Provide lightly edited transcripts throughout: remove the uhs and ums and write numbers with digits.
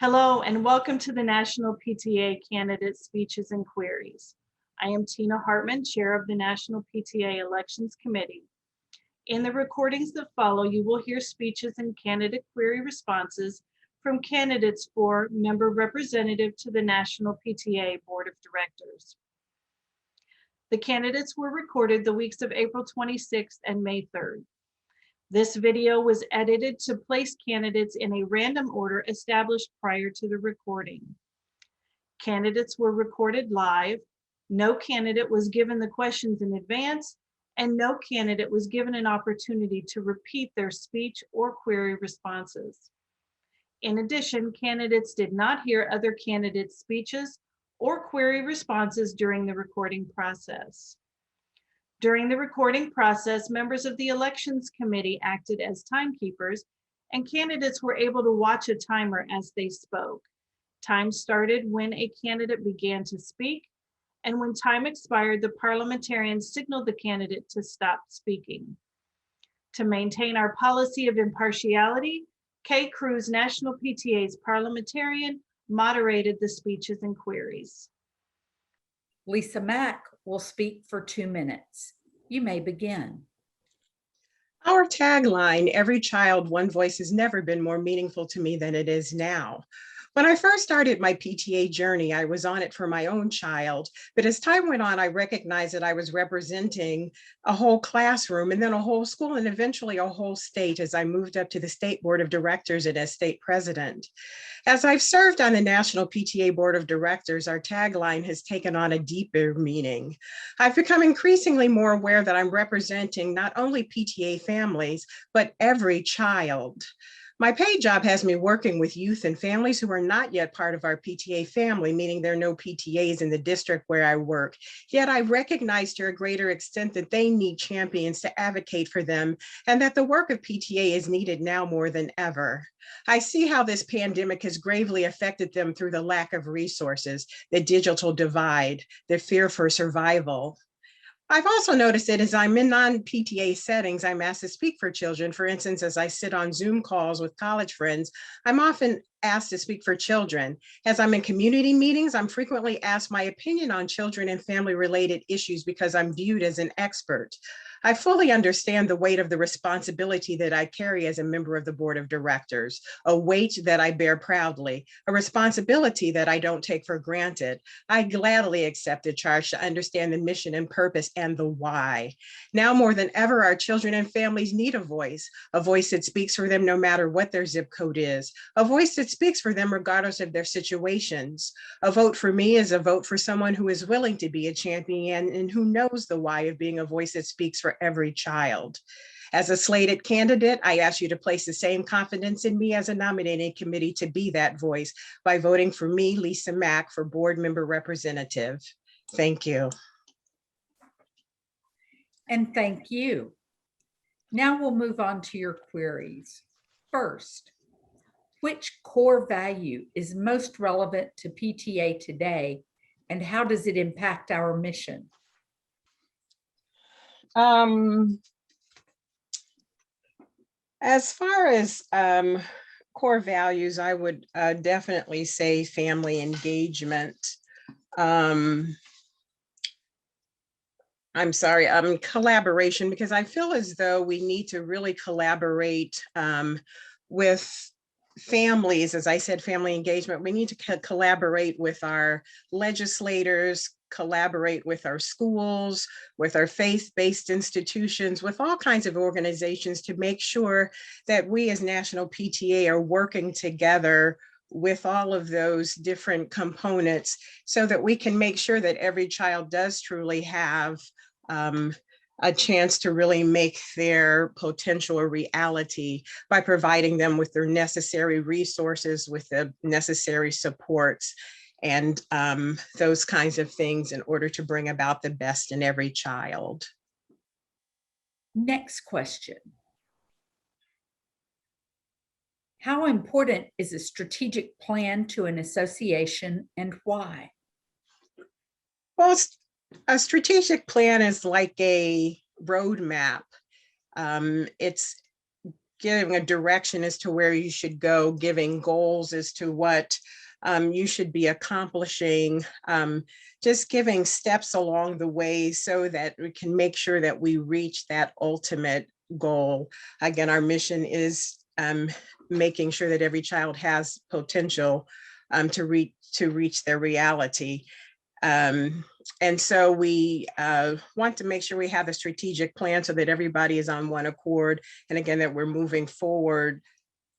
Hello and welcome to the National PTA Candidate Speeches and Queries. I am Tina Hartman, Chair of the National PTA Elections Committee. In the recordings that follow, you will hear speeches and candidate query responses from candidates for member representative to the National PTA Board of Directors. The candidates were recorded the weeks of April 26th and May 3rd. This video was edited to place candidates in a random order established prior to the recording. Candidates were recorded live. No candidate was given the questions in advance, and no candidate was given an opportunity to repeat their speech or query responses. In addition, candidates did not hear other candidates' speeches or query responses during the recording process. During the recording process, members of the Elections Committee acted as timekeepers, and candidates were able to watch a timer as they spoke. Time started when a candidate began to speak, and when time expired, the parliamentarians signaled the candidate to stop speaking. To maintain our policy of impartiality, Kay Cruz, National PTA's parliamentarian, moderated the speeches and queries. Lisa Mack will speak for 2 minutes. You may begin. Our tagline, "Every child, one voice," has never been more meaningful to me than it is now. When I first started my PTA journey, I was on it for my own child, but as time went on, I recognized that I was representing a whole classroom and then a whole school and eventually a whole state as I moved up to the state board of directors and as state president. As I've served on the National PTA Board of Directors, our tagline has taken on a deeper meaning. I've become increasingly more aware that I'm representing not only PTA families, but every child. My paid job has me working with youth and families who are not yet part of our PTA family, meaning there are no PTAs in the district where I work. Yet I recognize to a greater extent that they need champions to advocate for them and that the work of PTA is needed now more than ever. I see how this pandemic has gravely affected them through the lack of resources, the digital divide, the fear for survival. I've also noticed that as I'm in non-PTA settings, I'm asked to speak for children. For instance, as I sit on Zoom calls with college friends, I'm often asked to speak for children. As I'm in community meetings, I'm frequently asked my opinion on children and family-related issues because I'm viewed as an expert. I fully understand the weight of the responsibility that I carry as a member of the board of directors, a weight that I bear proudly, a responsibility that I don't take for granted. I gladly accept the charge to understand the mission and purpose and the why. Now more than ever, our children and families need a voice that speaks for them no matter what their zip code is, a voice that speaks for them regardless of their situations. A vote for me is a vote for someone who is willing to be a champion and who knows the why of being a voice that speaks for every child. As a slated candidate, I ask you to place the same confidence in me as a nominating committee to be that voice by voting for me, Lisa Mack, for board member representative. Thank you. And thank you. Now we'll move on to your queries. First, which core value is most relevant to PTA today, and how does it impact our mission? As far as core values, I would definitely say family engagement. Collaboration, because I feel as though we need to really collaborate with families. As I said, family engagement, we need to collaborate with our legislators, collaborate with our schools, with our faith-based institutions, with all kinds of organizations to make sure that we as National PTA are working together with all of those different components so that we can make sure that every child does truly have a chance to really make their potential a reality by providing them with their necessary resources, with the necessary supports, and those kinds of things in order to bring about the best in every child. Next question. How important is a strategic plan to an association and why? Well, a strategic plan is like a roadmap. It's giving a direction as to where you should go, giving goals as to what you should be accomplishing, just giving steps along the way so that we can make sure that we reach that ultimate goal. Again, our mission is making sure that every child has potential to reach their reality. And so we want to make sure we have a strategic plan so that everybody is on one accord. And again, that we're moving forward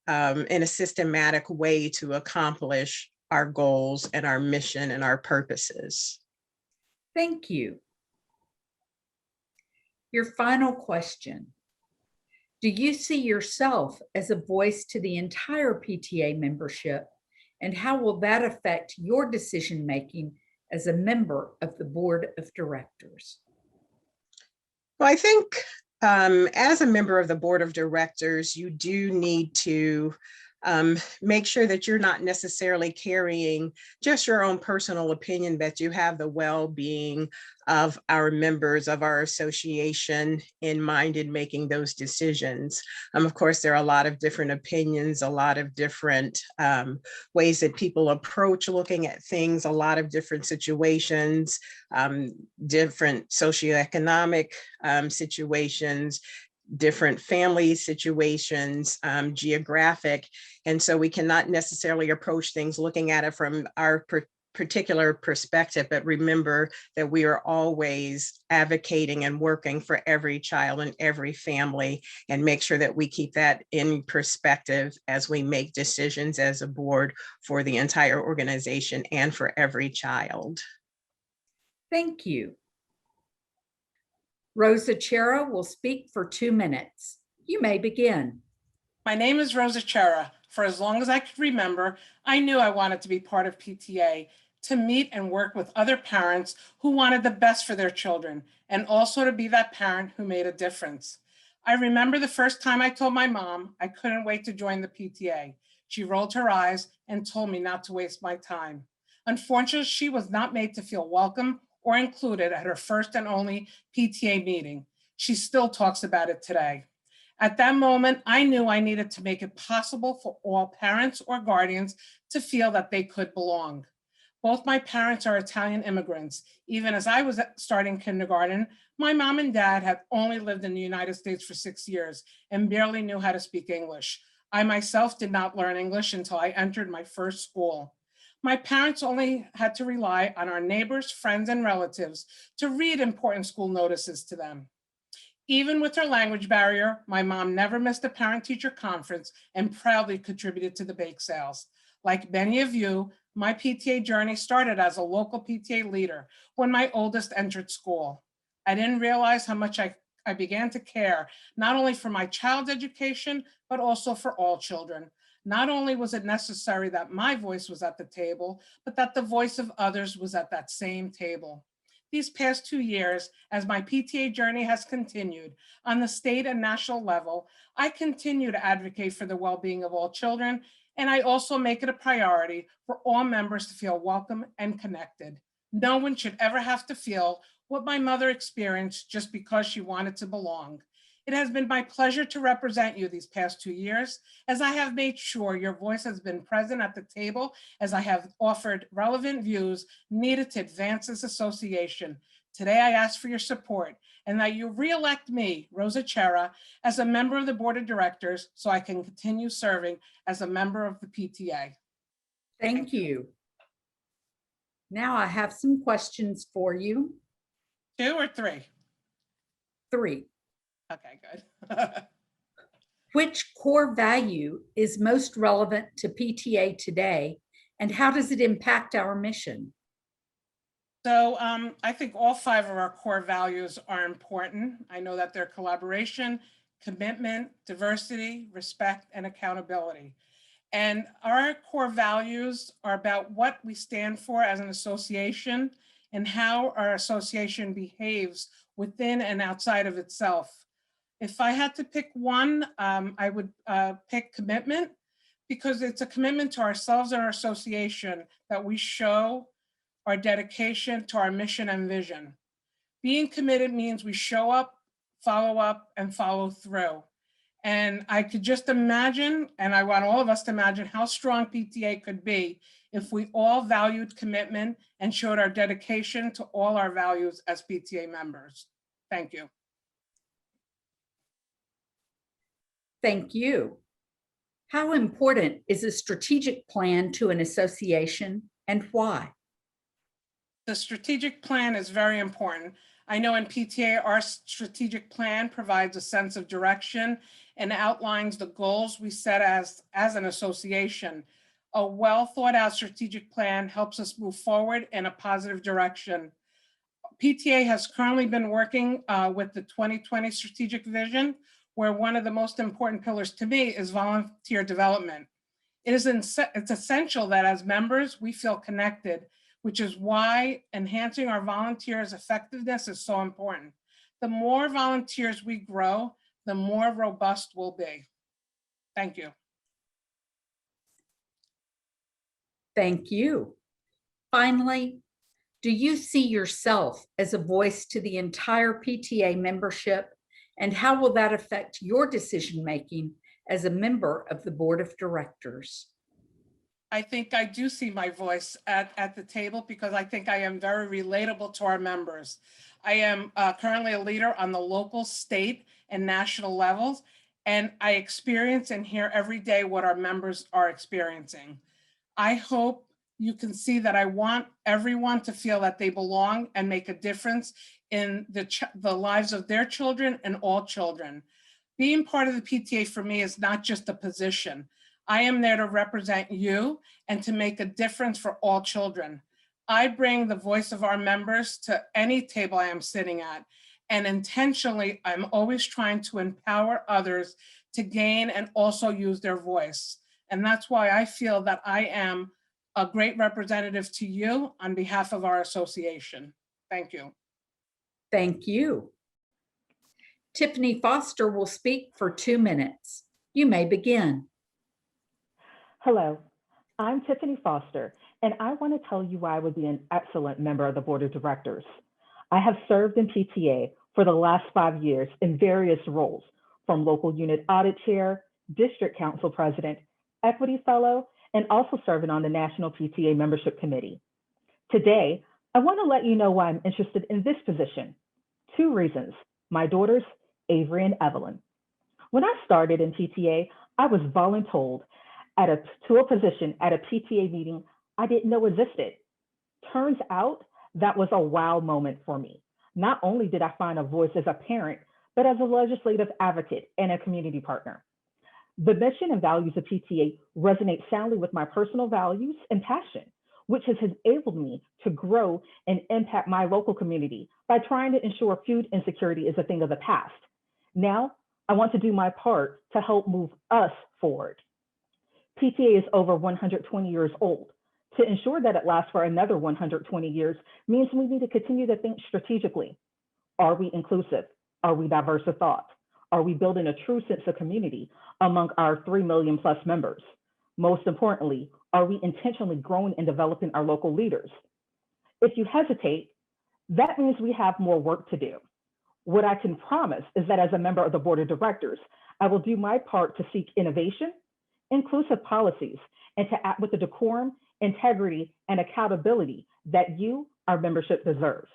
in a systematic way to accomplish our goals and our mission and our purposes. Thank you. Your final question. Do you see yourself as a voice to the entire PTA membership? And how will that affect your decision-making as a member of the board of directors? Well, I think as a member of the board of directors, you do need to make sure that you're not necessarily carrying just your own personal opinion, but you have the well-being of our members of our association in mind in making those decisions. Of course, there are a lot of different opinions, a lot of different ways that people approach looking at things, a lot of different situations, different socioeconomic situations, different family situations, geographic. And so we cannot necessarily approach things looking at it from our particular perspective, but remember that we are always advocating and working for every child and every family, and make sure that we keep that in perspective as we make decisions as a board for the entire organization and for every child. Thank you. Acerra will speak for 2 minutes. You may begin. My name is Acerra. For as long as I could remember, I knew I wanted to be part of PTA, to meet and work with other parents who wanted the best for their children, and also to be that parent who made a difference. I remember the first time I told my mom I couldn't wait to join the PTA. She rolled her eyes and told me not to waste my time. Unfortunately, she was not made to feel welcome or included at her first and only PTA meeting. She still talks about it today. At that moment, I knew I needed to make it possible for all parents or guardians to feel that they could belong. Both my parents are Italian immigrants. Even as I was starting kindergarten, my mom and dad had only lived in the United States for 6 years and barely knew how to speak English. I myself did not learn English until I entered my first school. My parents only had to rely on our neighbors, friends, and relatives to read important school notices to them. Even with her language barrier, my mom never missed a parent-teacher conference and proudly contributed to the bake sales. Like many of you, my PTA journey started as a local PTA leader when my oldest entered school. I didn't realize how much I began to care, not only for my child's education, but also for all children. Not only was it necessary that my voice was at the table, but that the voice of others was at that same table. These past 2 years, as my PTA journey has continued on the state and national level, I continue to advocate for the well-being of all children, and I also make it a priority for all members to feel welcome and connected. No one should ever have to feel what my mother experienced just because she wanted to belong. It has been my pleasure to represent you these past 2 years, as I have made sure your voice has been present at the table, as I have offered relevant views needed to advance this association. Today, I ask for your support and that you re-elect me, Acerra, as a member of the board of directors so I can continue serving as a member of the PTA. Thank you. Now I have some questions for you. 2 or 3? 3. Okay, good. Which core value is most relevant to PTA today, and how does it impact our mission? So I think all 5 of our core values are important. I know that they're collaboration, commitment, diversity, respect, and accountability. And our core values are about what we stand for as an association and how our association behaves within and outside of itself. If I had to pick one, I would pick commitment, because it's a commitment to ourselves and our association that we show our dedication to our mission and vision. Being committed means we show up, and follow through. And I could just imagine, and I want all of us to imagine how strong PTA could be if we all valued commitment and showed our dedication to all our values as PTA members. Thank you. Thank you. How important is a strategic plan to an association and why? The strategic plan is very important. I know in PTA, our strategic plan provides a sense of direction and outlines the goals we set as an association. A well thought out strategic plan helps us move forward in a positive direction. PTA has currently been working with the 2020 strategic vision, where one of the most important pillars to me is volunteer development. It's essential that as members, we feel connected, which is why enhancing our volunteers' effectiveness is so important. The more volunteers we grow, the more robust we'll be. Thank you. Thank you. Finally, do you see yourself as a voice to the entire PTA membership? And how will that affect your decision-making as a member of the board of directors? I think I do see my voice at the table because I think I am very relatable to our members. I am currently a leader on the local, state, and national levels, and I experience and hear every day what our members are experiencing. I hope you can see that I want everyone to feel that they belong and make a difference in the lives of their children and all children. Being part of the PTA for me is not just a position. I am there to represent you and to make a difference for all children. I bring the voice of our members to any table I am sitting at, and intentionally, I'm always trying to empower others to gain and also use their voice. And that's why I feel that I am a great representative to you on behalf of our association. Thank you. Thank you. Tiffany Foster will speak for 2 minutes. You may begin. Hello, I'm Tiffany Foster, and I want to tell you why I would be an excellent member of the board of directors. I have served in PTA for the last 5 years in various roles, from local unit audit chair, district council president, equity fellow, and also serving on the National PTA Membership Committee. Today, I want to let you know why I'm interested in this position. 2 reasons: my daughters, Avery and Evelyn. When I started in PTA, I was voluntold to a position at a PTA meeting I didn't know existed. Turns out that was a wow moment for me. Not only did I find a voice as a parent, but as a legislative advocate and a community partner. The mission and values of PTA resonate soundly with my personal values and passion, which has enabled me to grow and impact my local community by trying to ensure food insecurity is a thing of the past. Now, I want to do my part to help move us forward. PTA is over 120 years old. To ensure that it lasts for another 120 years means we need to continue to think strategically. Are we inclusive? Are we diverse of thought? Are we building a true sense of community among our 3 million plus members? Most importantly, are we intentionally growing and developing our local leaders? If you hesitate, that means we have more work to do. What I can promise is that as a member of the board of directors, I will do my part to seek innovation, inclusive policies, and to act with the decorum, integrity, and accountability that you, our membership, deserves,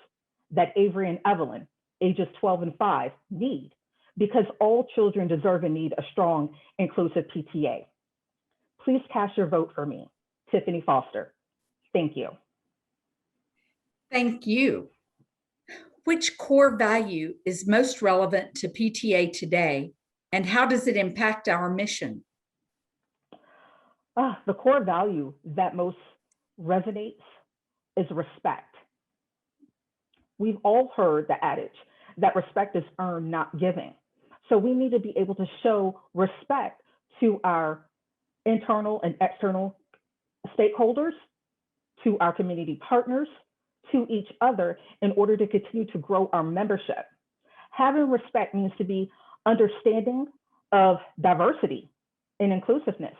that Avery and Evelyn, ages 12 and 5, need, because all children deserve and need a strong, inclusive PTA. Please cast your vote for me, Tiffany Foster. Thank you. Thank you. Which core value is most relevant to PTA today, and how does it impact our mission? The core value that most resonates is respect. We've all heard the adage that respect is earned, not given. So we need to be able to show respect to our internal and external stakeholders, to our community partners, to each other in order to continue to grow our membership. Having respect means to be understanding of diversity and inclusiveness,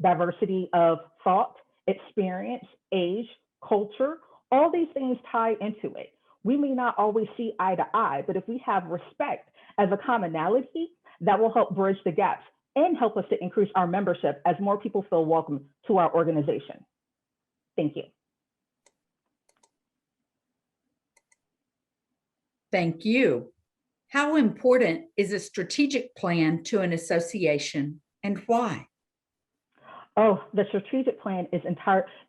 diversity of thought, experience, age, culture, all these things tie into it. We may not always see eye to eye, but if we have respect as a commonality, that will help bridge the gaps and help us to increase our membership as more people feel welcome to our organization. Thank you. Thank you. How important is a strategic plan to an association and why? Oh, the strategic plan is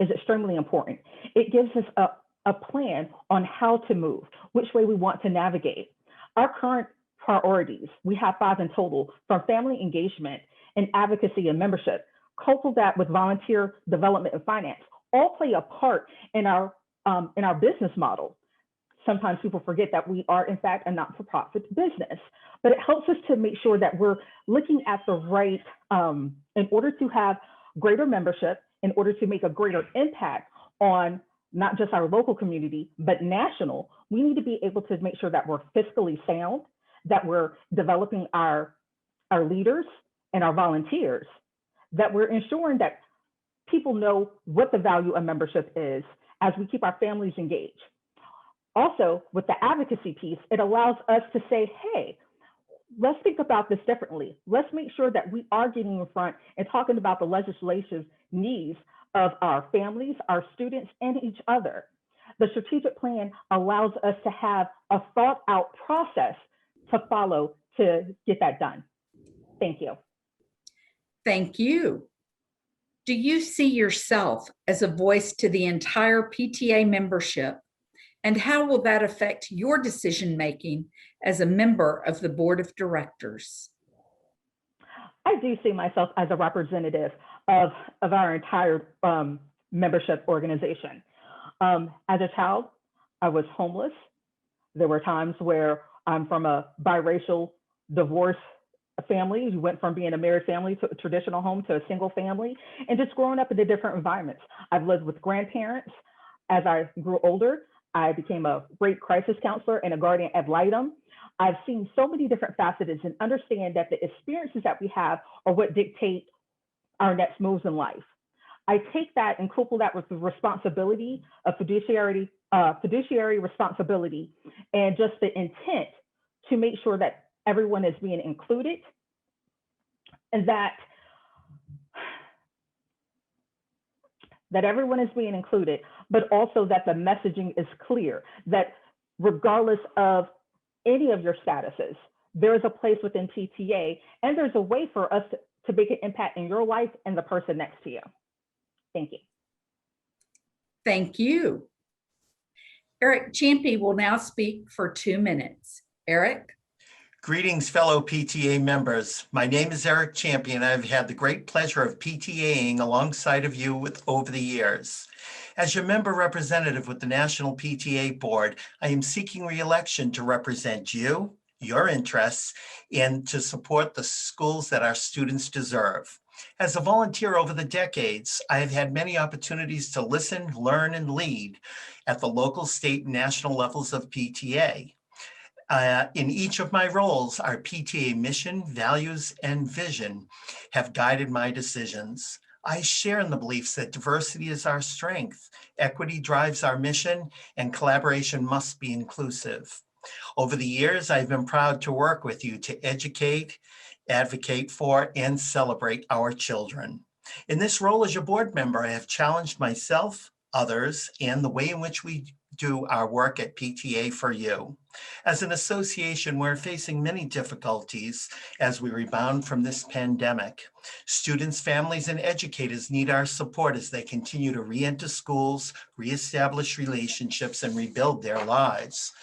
extremely important. It gives us a plan on how to move, which way we want to navigate. Our current priorities, we have 5 in total, from family engagement and advocacy and membership, couple that with volunteer development and finance, all play a part in our business model. Sometimes people forget that we are, in fact, a not-for-profit business, but it helps us to make sure that we're looking at the right, in order to have greater membership, in order to make a greater impact on not just our local community, but national, we need to be able to make sure that we're fiscally sound, that we're developing our leaders and our volunteers, that we're ensuring that people know what the value of membership is as we keep our families engaged. Also, with the advocacy piece, it allows us to say, hey, let's think about this differently. Let's make sure that we are getting in front and talking about the legislative needs of our families, our students, and each other. The strategic plan allows us to have a thought out process to follow to get that done. Thank you. Thank you. Do you see yourself as a voice to the entire PTA membership? And how will that affect your decision-making as a member of the board of directors? I do see myself as a representative of our entire membership organization. As a child, I was homeless. There were times where I'm from a biracial divorce family. You went from being a married family to a traditional home to a single family, and just growing up in the different environments. I've lived with grandparents. As I grew older, I became a rape crisis counselor and a guardian ad litem. I've seen so many different facets and understand that the experiences that we have are what dictate our next moves in life. I take that and couple that with the responsibility of fiduciary responsibility and just the intent to make sure that everyone is being included and that everyone is being included, but also that the messaging is clear, that regardless of any of your statuses, there is a place within PTA and there's a way for us to make an impact in your life and the person next to you. Thank you. Thank you. Erik Champy will now speak for 2 minutes. Erik? Greetings, fellow PTA members. My name is Erik Champy, and I've had the great pleasure of PTAing alongside of you over the years. As your member representative with the National PTA Board, I am seeking re-election to represent you, your interests, and to support the schools that our students deserve. As a volunteer over the decades, I have had many opportunities to listen, learn, and lead at the local, state, and national levels of PTA. In each of my roles, our PTA mission, values, and vision have guided my decisions. I share in the beliefs that diversity is our strength, equity drives our mission, and collaboration must be inclusive. Over the years, I've been proud to work with you to educate, advocate for, and celebrate our children. In this role as your board member, I have challenged myself, others, and the way in which we do our work at PTA for you. As an association, we're facing many difficulties as we rebound from this pandemic. Students, families, and educators need our support as they continue to re-enter schools, reestablish relationships, and rebuild their lives.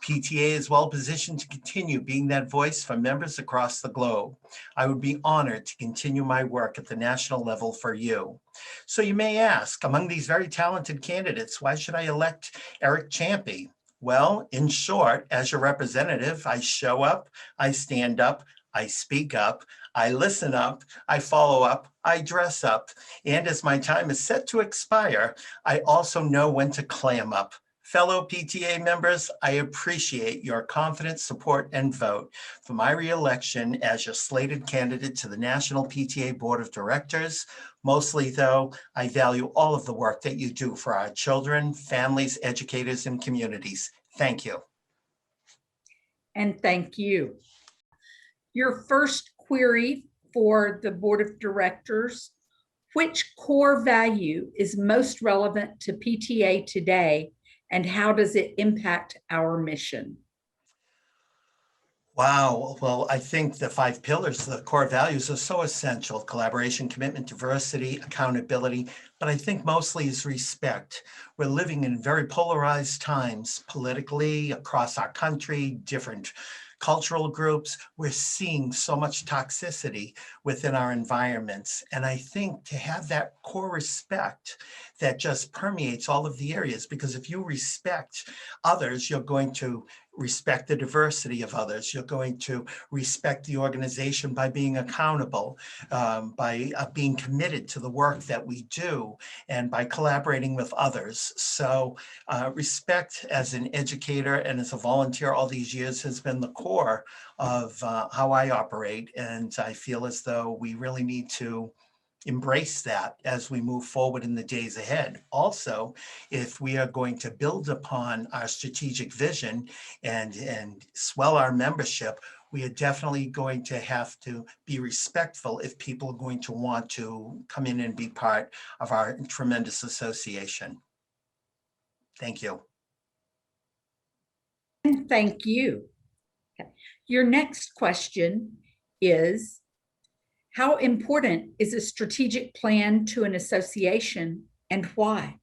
PTA is well positioned to continue being that voice for members across the globe. I would be honored to continue my work at the national level for you. So you may ask, among these very talented candidates, why should I elect Erik Champy? Well, in short, as your representative, I show up, I stand up, I speak up, I listen up, I follow up, I dress up, and as my time is set to expire, I also know when to clam up. Fellow PTA members, I appreciate your confidence, support, and vote for my re-election as your slated candidate to the National PTA Board of Directors. Mostly, though, I value all of the work that you do for our children, families, educators, and communities. Thank you. And thank you. Your first query for the board of directors: which core value is most relevant to PTA today, and how does it impact our mission? Wow. Well, I think the 5 pillars, the core values are so essential: collaboration, commitment, diversity, accountability, but I think mostly is respect. We're living in very polarized times politically across our country, different cultural groups. We're seeing so much toxicity within our environments. And I think to have that core respect that just permeates all of the areas, because if you respect others, you're going to respect the diversity of others. You're going to respect the organization by being accountable, by being committed to the work that we do, and by collaborating with others. So respect as an educator and as a volunteer all these years has been the core of how I operate. And I feel as though we really need to embrace that as we move forward in the days ahead. Also, if we are going to build upon our strategic vision and swell our membership, we are definitely going to have to be respectful if people are going to want to come in and be part of our tremendous association. Thank you. And thank you. Okay. Your next question is, how important is a strategic plan to an association, and why?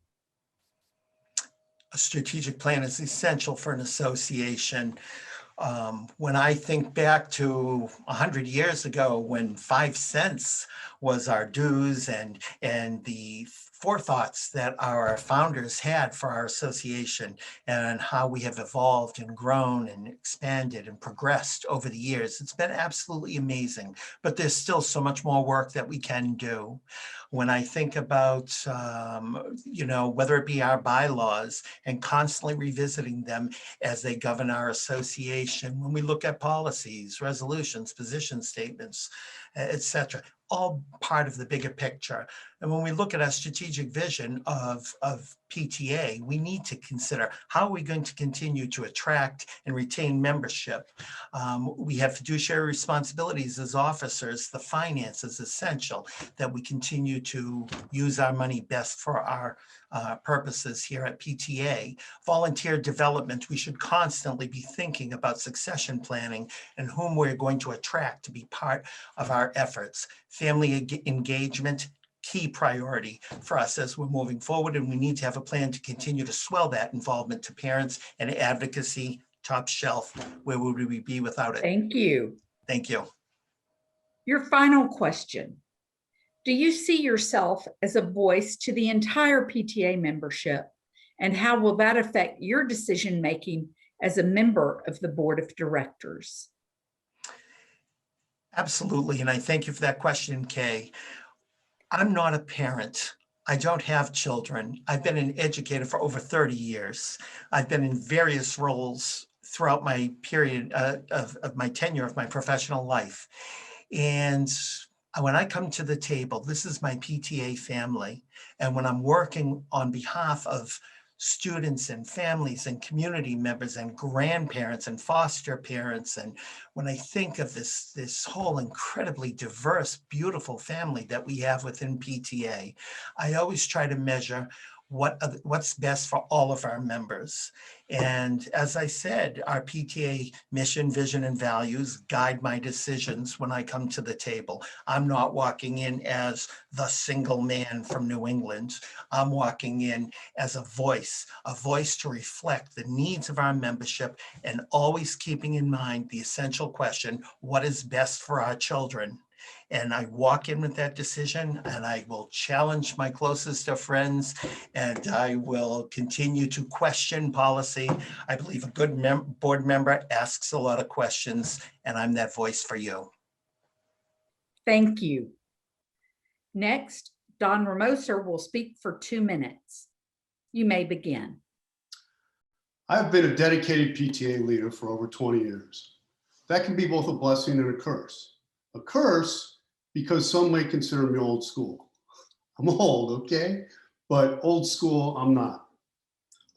A strategic plan is essential for an association. When I think back to 100 years ago, when 5 cents was our dues, and the forethoughts that our founders had for our association, and how we have evolved and grown and expanded and progressed over the years, it's been absolutely amazing. But there's still so much more work that we can do. When I think about, whether it be our bylaws and constantly revisiting them as they govern our association, when we look at policies, resolutions, position statements, et cetera, all part of the bigger picture. And when we look at our strategic vision of PTA, we need to consider, how are we going to continue to attract and retain membership? We have fiduciary responsibilities as officers. The finance is essential, that we continue to use our money best for our purposes here at PTA. Volunteer development, we should constantly be thinking about succession planning and whom we're going to attract to be part of our efforts. Family engagement, key priority for us as we're moving forward, and we need to have a plan to continue to swell that involvement to parents, and advocacy, top shelf. Where would we be without it? Thank you. Thank you. Your final question. Do you see yourself as a voice to the entire PTA membership, and how will that affect your decision-making as a member of the board of directors? Absolutely, and I thank you for that question, Kay. I'm not a parent. I don't have children. I've been an educator for over 30 years. I've been in various roles throughout my period of my tenure of my professional life. And when I come to the table, this is my PTA family. And when I'm working on behalf of students and families and community members and grandparents and foster parents, and when I think of this whole incredibly diverse, beautiful family that we have within PTA, I always try to measure what's best for all of our members. And as I said, our PTA mission, vision, and values guide my decisions when I come to the table. I'm not walking in as the single man from New England. I'm walking in as a voice to reflect the needs of our membership, and always keeping in mind the essential question, what is best for our children? And I walk in with that decision, and I will challenge my closest of friends, and I will continue to question policy. I believe a good board member asks a lot of questions, and I'm that voice for you. Thank you. Next, Don Ramoser will speak for 2 minutes. You may begin. I've been a dedicated PTA leader for over 20 years. That can be both a blessing and a curse. A curse because some may consider me old school. I'm old, okay? But old school, I'm not.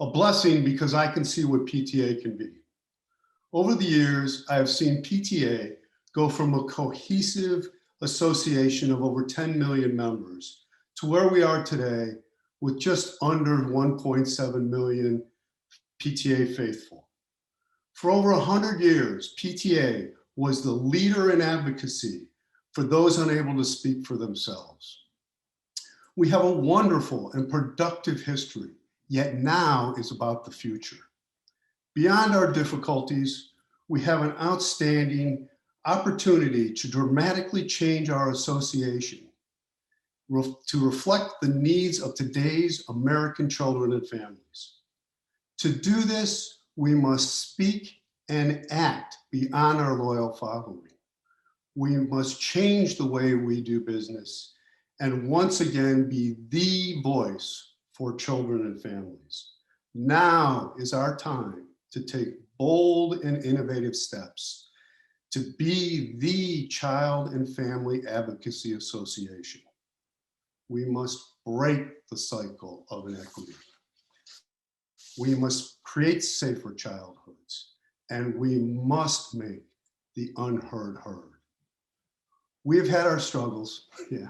A blessing because I can see what PTA can be. Over the years, I have seen PTA go from a cohesive association of over 10 million members to where we are today with just under 1.7 million PTA faithful. For over 100 years, PTA was the leader in advocacy for those unable to speak for themselves. We have a wonderful and productive history, yet now is about the future. Beyond our difficulties, we have an outstanding opportunity to dramatically change our association to reflect the needs of today's American children and families. To do this, we must speak and act beyond our loyal following. We must change the way we do business and once again be the voice for children and families. Now is our time to take bold and innovative steps to be the Child and Family Advocacy Association. We must break the cycle of inequity. We must create safer childhoods, and we must make the unheard heard. We have had our struggles, yeah,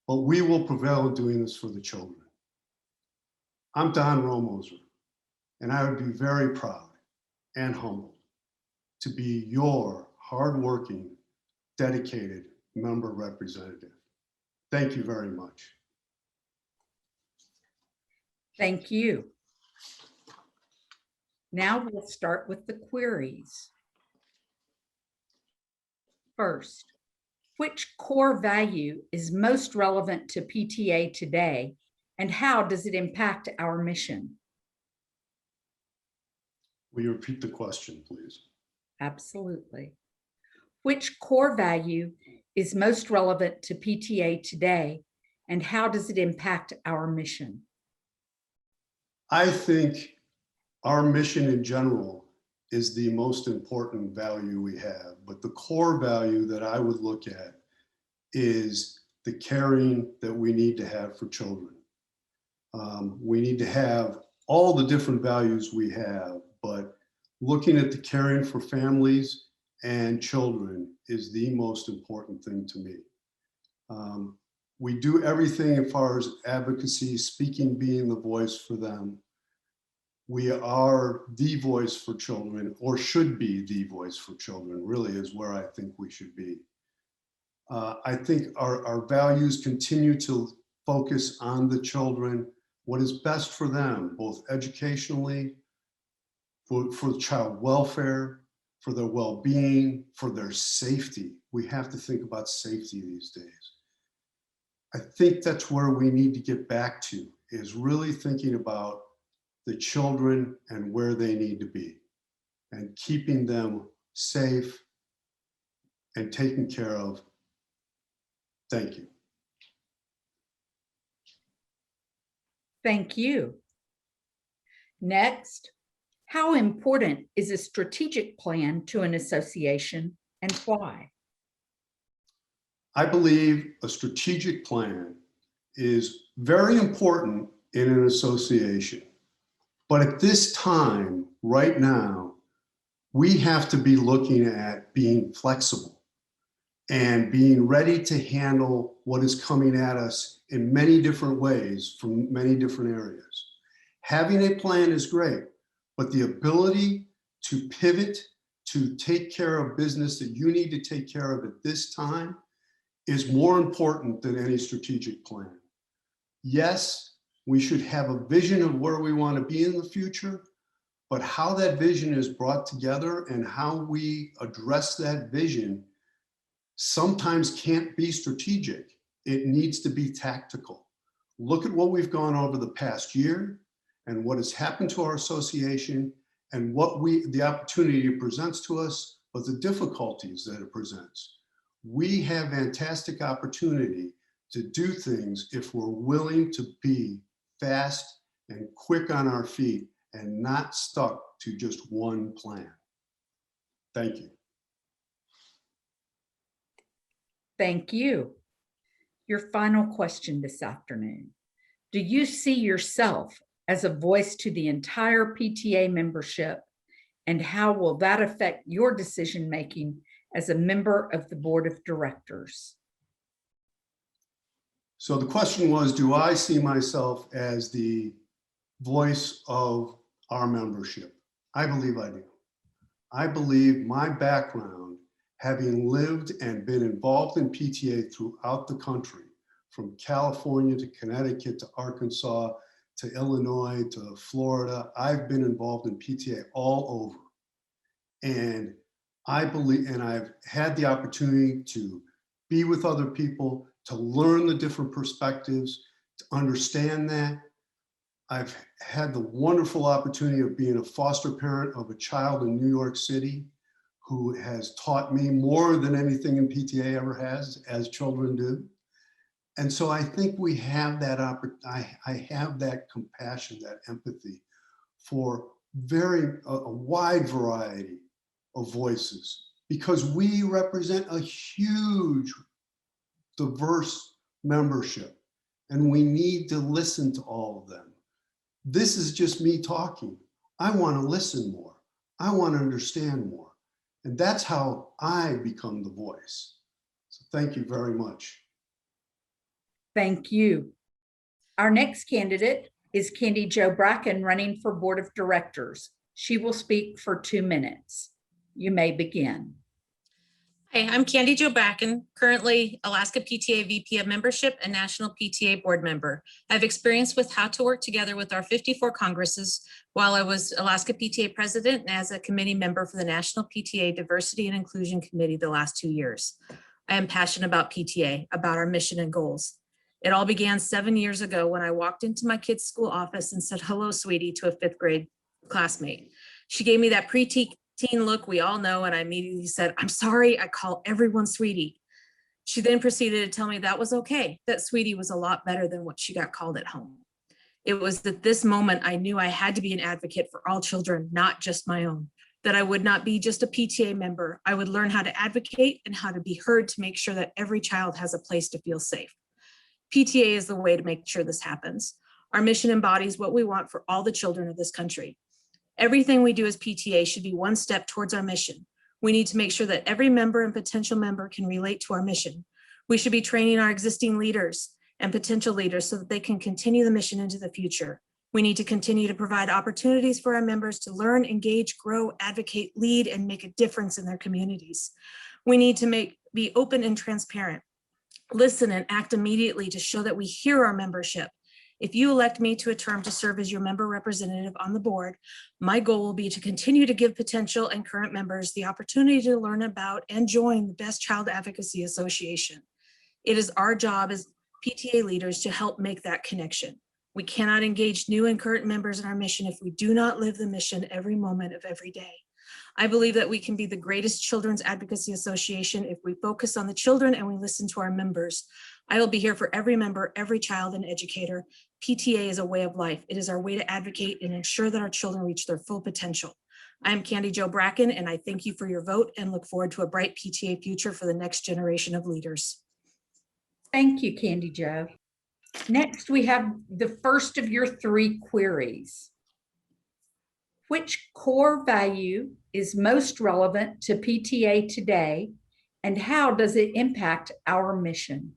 but we will prevail in doing this for the children. I'm Don Romoser, and I would be very proud and humbled to be your hardworking, dedicated member representative. Thank you very much. Thank you. Now we'll start with the queries. First, which core value is most relevant to PTA today, and how does it impact our mission? Will you repeat the question, please? Absolutely. Which core value is most relevant to PTA today, and how does it impact our mission? I think our mission in general is the most important value we have, but the core value that I would look at is the caring that we need to have for children. We need to have all the different values we have, but looking at the caring for families and children is the most important thing to me. We do everything as far as advocacy, speaking, being the voice for them. We are the voice for children, or should be the voice for children, really is where I think we should be. I think our values continue to focus on the children, what is best for them, both educationally, for child welfare, for their well-being, for their safety. We have to think about safety these days. I think that's where we need to get back to, is really thinking about the children and where they need to be and keeping them safe and taken care of. Thank you. Thank you. Next, how important is a strategic plan to an association and why? I believe a strategic plan is very important in an association. But at this time, right now, we have to be looking at being flexible and being ready to handle what is coming at us in many different ways from many different areas. Having a plan is great, but the ability to pivot, to take care of business that you need to take care of at this time is more important than any strategic plan. Yes, we should have a vision of where we want to be in the future, but how that vision is brought together and how we address that vision sometimes can't be strategic. It needs to be tactical. Look at what we've gone over the past year and what has happened to our association and what the opportunity it presents to us, but the difficulties that it presents. We have fantastic opportunity to do things if we're willing to be fast and quick on our feet and not stuck to just one plan. Thank you. Thank you. Your final question this afternoon. Do you see yourself as a voice to the entire PTA membership, and how will that affect your decision-making as a member of the board of directors? So the question was, do I see myself as the voice of our membership? I believe I do. I believe my background, having lived and been involved in PTA throughout the country, from California to Connecticut to Arkansas to Illinois to Florida, I've been involved in PTA all over. And I believe, and I've had the opportunity to be with other people, to learn the different perspectives, to understand that. I've had the wonderful opportunity of being a foster parent of a child in New York City who has taught me more than anything in PTA ever has, as children do. And so I think we have that I have that compassion, that empathy for a wide variety of voices, because we represent a huge, diverse membership, and we need to listen to all of them. This is just me talking. I want to listen more. I want to understand more. And that's how I become the voice. So thank you very much. Thank you. Our next candidate is Jo Bracken, running for board of directors. She will speak for 2 minutes. You may begin. Hi, I'm Jo Bracken, currently Alaska PTA VP of Membership and National PTA Board Member. I have experience with how to work together with our 54 Congresses while I was Alaska PTA President and as a committee member for the National PTA Diversity and Inclusion Committee the last 2 years. I am passionate about PTA, about our mission and goals. It all began 7 years ago when I walked into my kid's school office and said, "Hello, sweetie," to a 5th grade classmate. She gave me that preteen look we all know, and I immediately said, "I'm sorry, I call everyone sweetie." She then proceeded to tell me that was okay, that sweetie was a lot better than what she got called at home. It was at this moment I knew I had to be an advocate for all children, not just my own, that I would not be just a PTA member. I would learn how to advocate and how to be heard to make sure that every child has a place to feel safe. PTA is the way to make sure this happens. Our mission embodies what we want for all the children of this country. Everything we do as PTA should be one step towards our mission. We need to make sure that every member and potential member can relate to our mission. We should be training our existing leaders and potential leaders so that they can continue the mission into the future. We need to continue to provide opportunities for our members to learn, engage, grow, advocate, lead, and make a difference in their communities. We need to be open and transparent, listen and act immediately to show that we hear our membership. If you elect me to a term to serve as your member representative on the board, my goal will be to continue to give potential and current members the opportunity to learn about and join the Best Child Advocacy Association. It is our job as PTA leaders to help make that connection. We cannot engage new and current members in our mission if we do not live the mission every moment of every day. I believe that we can be the greatest children's advocacy association if we focus on the children and we listen to our members. I will be here for every member, every child, and educator. PTA is a way of life. It is our way to advocate and ensure that our children reach their full potential. I am Jo Bracken, and I thank you for your vote and look forward to a bright PTA future for the next generation of leaders. Thank you, Jo. Next, we have the first of your 3 queries. Which core value is most relevant to PTA today, and how does it impact our mission?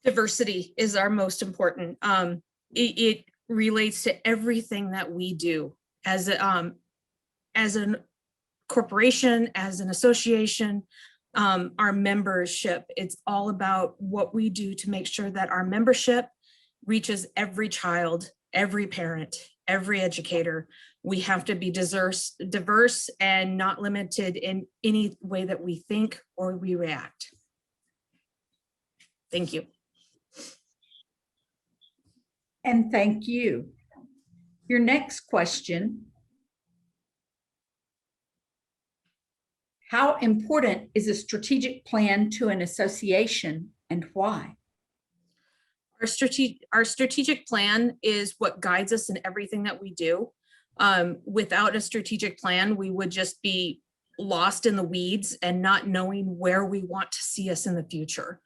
Diversity is our most important. It relates to everything that we do as a corporation, as an association, our membership. It's all about what we do to make sure that our membership reaches every child, every parent, every educator. We have to be diverse and not limited in any way that we think or we react. Thank you. And thank you. Your next question. How important is a strategic plan to an association and why? Our strategic plan is what guides us in everything that we do. Without a strategic plan, we would just be lost in the weeds and not knowing where we want to see us in the future.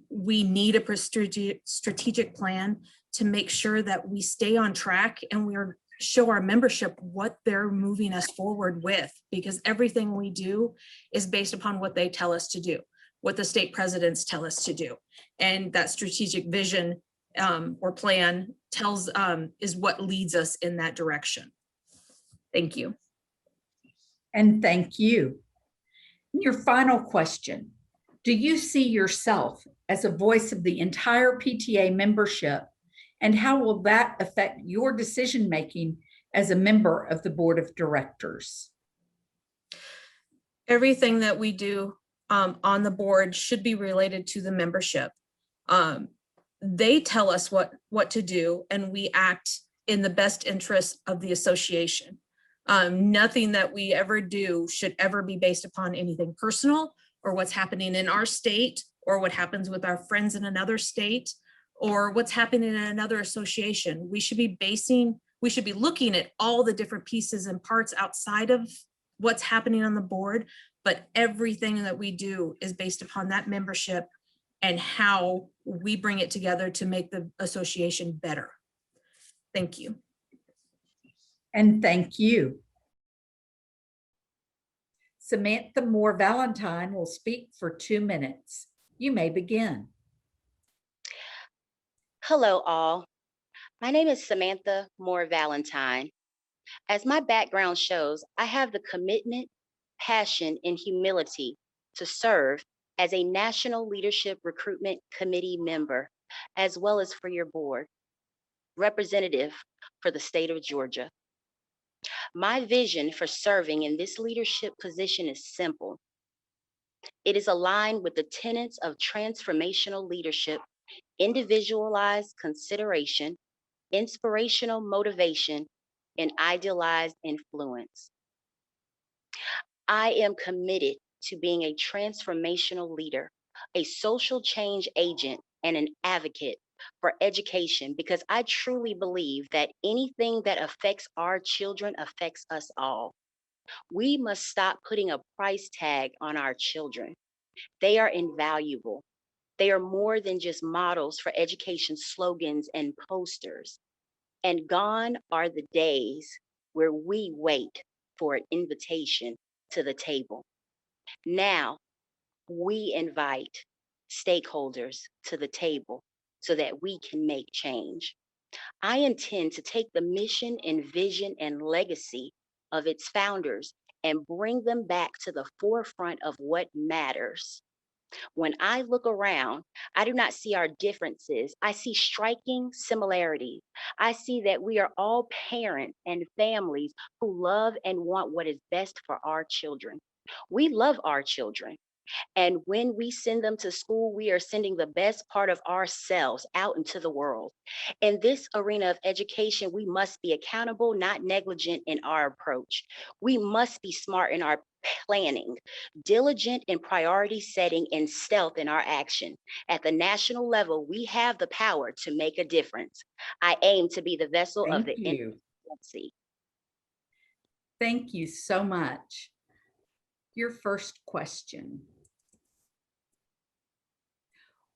We need a strategic plan to make sure that we stay on track and we're show our membership what they're moving us forward with, because everything we do is based upon what they tell us to do, what the state presidents tell us to do. And that strategic vision or plan is what leads us in that direction. Thank you. And thank you. Your final question: do you see yourself as a voice of the entire PTA membership, and how will that affect your decision-making as a member of the board of directors? Everything that we do on the board should be related to the membership. They tell us what to do, and we act in the best interest of the association. Nothing that we ever do should ever be based upon anything personal or what's happening in our state or what happens with our friends in another state or what's happening in another association. We should be looking at all the different pieces and parts outside of what's happening on the board, but everything that we do is based upon that membership and how we bring it together to make the association better. Thank you. And thank you. Samantha Moore Valentine will speak for 2 minutes. You may begin. Hello, all. My name is Samantha Moore Valentine. As my background shows, I have the commitment, passion, and humility to serve as a National Leadership Recruitment Committee member, as well as for your board, representative for the state of Georgia. My vision for serving in this leadership position is simple. It is aligned with the tenets of transformational leadership, individualized consideration, inspirational motivation, and idealized influence. I am committed to being a transformational leader, a social change agent, and an advocate for education, because I truly believe that anything that affects our children affects us all. We must stop putting a price tag on our children. They are invaluable. They are more than just models for education slogans and posters. And gone are the days where we wait for an invitation to the table. Now we invite stakeholders to the table so that we can make change. I intend to take the mission and vision and legacy of its founders and bring them back to the forefront of what matters. When I look around, I do not see our differences. I see striking similarities. I see that we are all parents and families who love and want what is best for our children. We love our children. And when we send them to school, we are sending the best part of ourselves out into the world. In this arena of education, we must be accountable, not negligent in our approach. We must be smart in our planning, diligent in priority setting, and stealth in our action. At the national level, we have the power to make a difference. I aim to be the vessel of the infancy. Thank you so much. Your first question.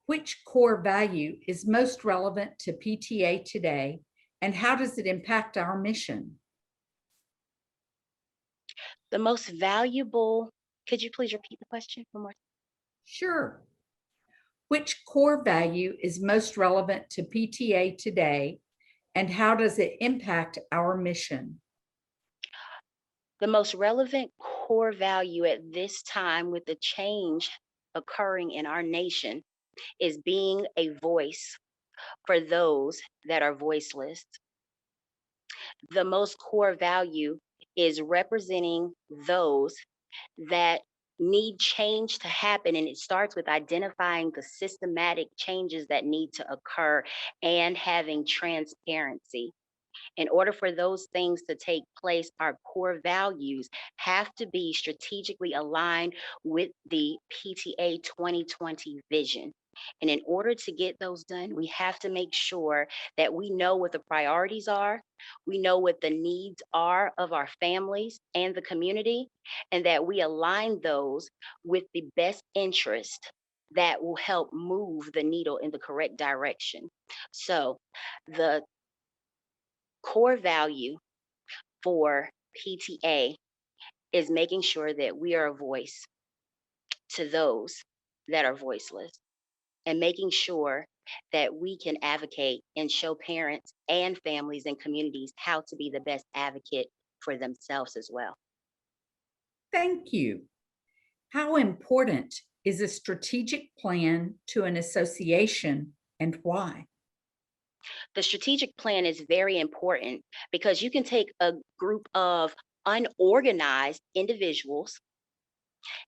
Which core value is most relevant to PTA today, and how does it impact our mission? The most valuable, could you please repeat the question one more time? Sure. Which core value is most relevant to PTA today, and how does it impact our mission? The most relevant core value at this time, with the change occurring in our nation, is being a voice for those that are voiceless. The most core value is representing those that need change to happen. And it starts with identifying the systematic changes that need to occur and having transparency. In order for those things to take place, our core values have to be strategically aligned with the PTA 2020 vision. And in order to get those done, we have to make sure that we know what the priorities are, we know what the needs are of our families and the community, and that we align those with the best interest that will help move the needle in the correct direction. So the core value for PTA is making sure that we are a voice to those that are voiceless, and making sure that we can advocate and show parents and families and communities how to be the best advocate for themselves as well. Thank you. How important is a strategic plan to an association and why? The strategic plan is very important because you can take a group of unorganized individuals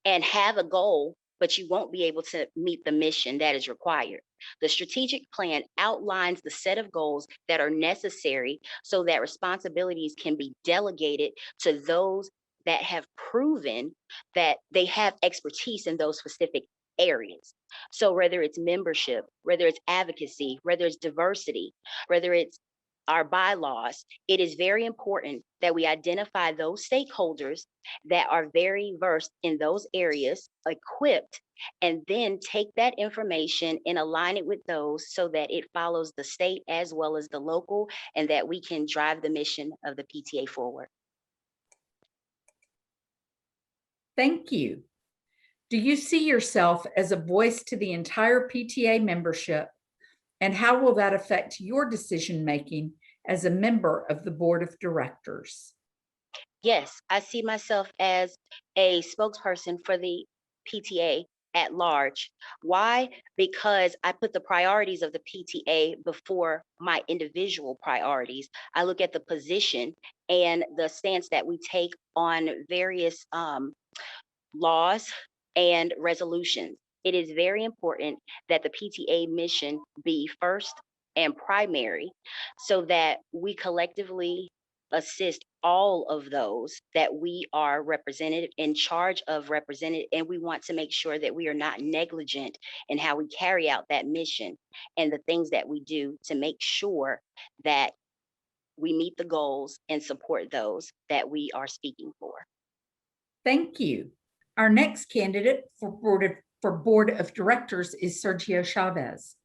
and have a goal, but you won't be able to meet the mission that is required. The strategic plan outlines the set of goals that are necessary so that responsibilities can be delegated to those that have proven that they have expertise in those specific areas. So whether it's membership, whether it's advocacy, whether it's diversity, whether it's our bylaws, it is very important that we identify those stakeholders that are very versed in those areas, equipped, and then take that information and align it with those so that it follows the state as well as the local, and that we can drive the mission of the PTA forward. Thank you. Do you see yourself as a voice to the entire PTA membership? And how will that affect your decision-making as a member of the board of directors? Yes, I see myself as a spokesperson for the PTA at large. Why? Because I put the priorities of the PTA before my individual priorities. I look at the position and the stance that we take on various laws and resolutions. It is very important that the PTA mission be first and primary so that we collectively assist all of those that we are represented, in charge of represented, and we want to make sure that we are not negligent in how we carry out that mission and the things that we do to make sure that we meet the goals and support those that we are speaking for. Thank you. Our next candidate for board of directors is Sergio Chavez.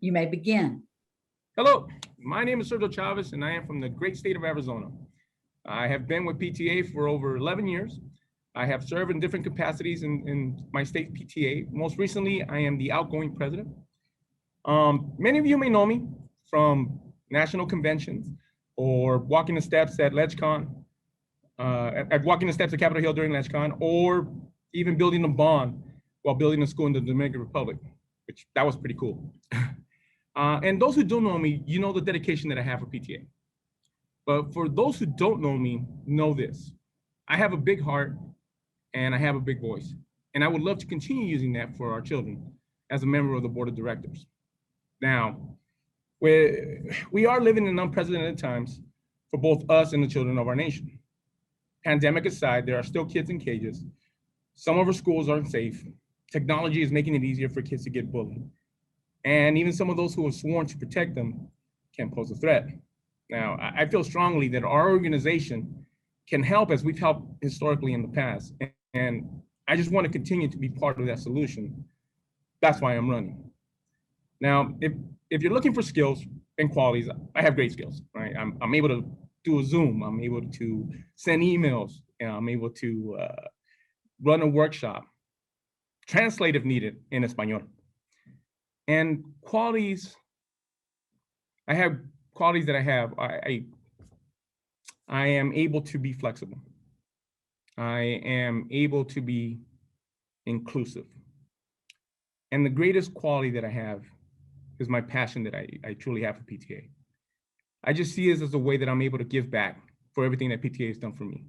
You may begin. Hello, my name is Sergio Chavez, and I am from the great state of Arizona. I have been with PTA for over 11 years. I have served in different capacities in my state PTA. Most recently, I am the outgoing president. Many of you may know me from national conventions or walking the steps at LegCon, at walking the steps at Capitol Hill during LegCon, or even building a bond while building a school in the Dominican Republic, which that was pretty cool. And those who don't know me, you know the dedication that I have for PTA. But for those who don't know me, know this. I have a big heart and I have a big voice. And I would love to continue using that for our children as a member of the board of directors. Now, we are living in unprecedented times for both us and the children of our nation. Pandemic aside, there are still kids in cages. Some of our schools aren't safe. Technology is making it easier for kids to get bullied. And even some of those who have sworn to protect them can pose a threat. Now, I feel strongly that our organization can help, as we've helped historically in the past. And I just want to continue to be part of that solution. That's why I'm running. Now, if you're looking for skills and qualities, I have great skills, right? I'm able to do a Zoom. I'm able to send emails. And I'm able to run a workshop, translate if needed in Espanol. And qualities, I have qualities that I have. I am able to be flexible. I am able to be inclusive. And the greatest quality that I have is my passion that I truly have for PTA. I just see it as a way that I'm able to give back for everything that PTA has done for me.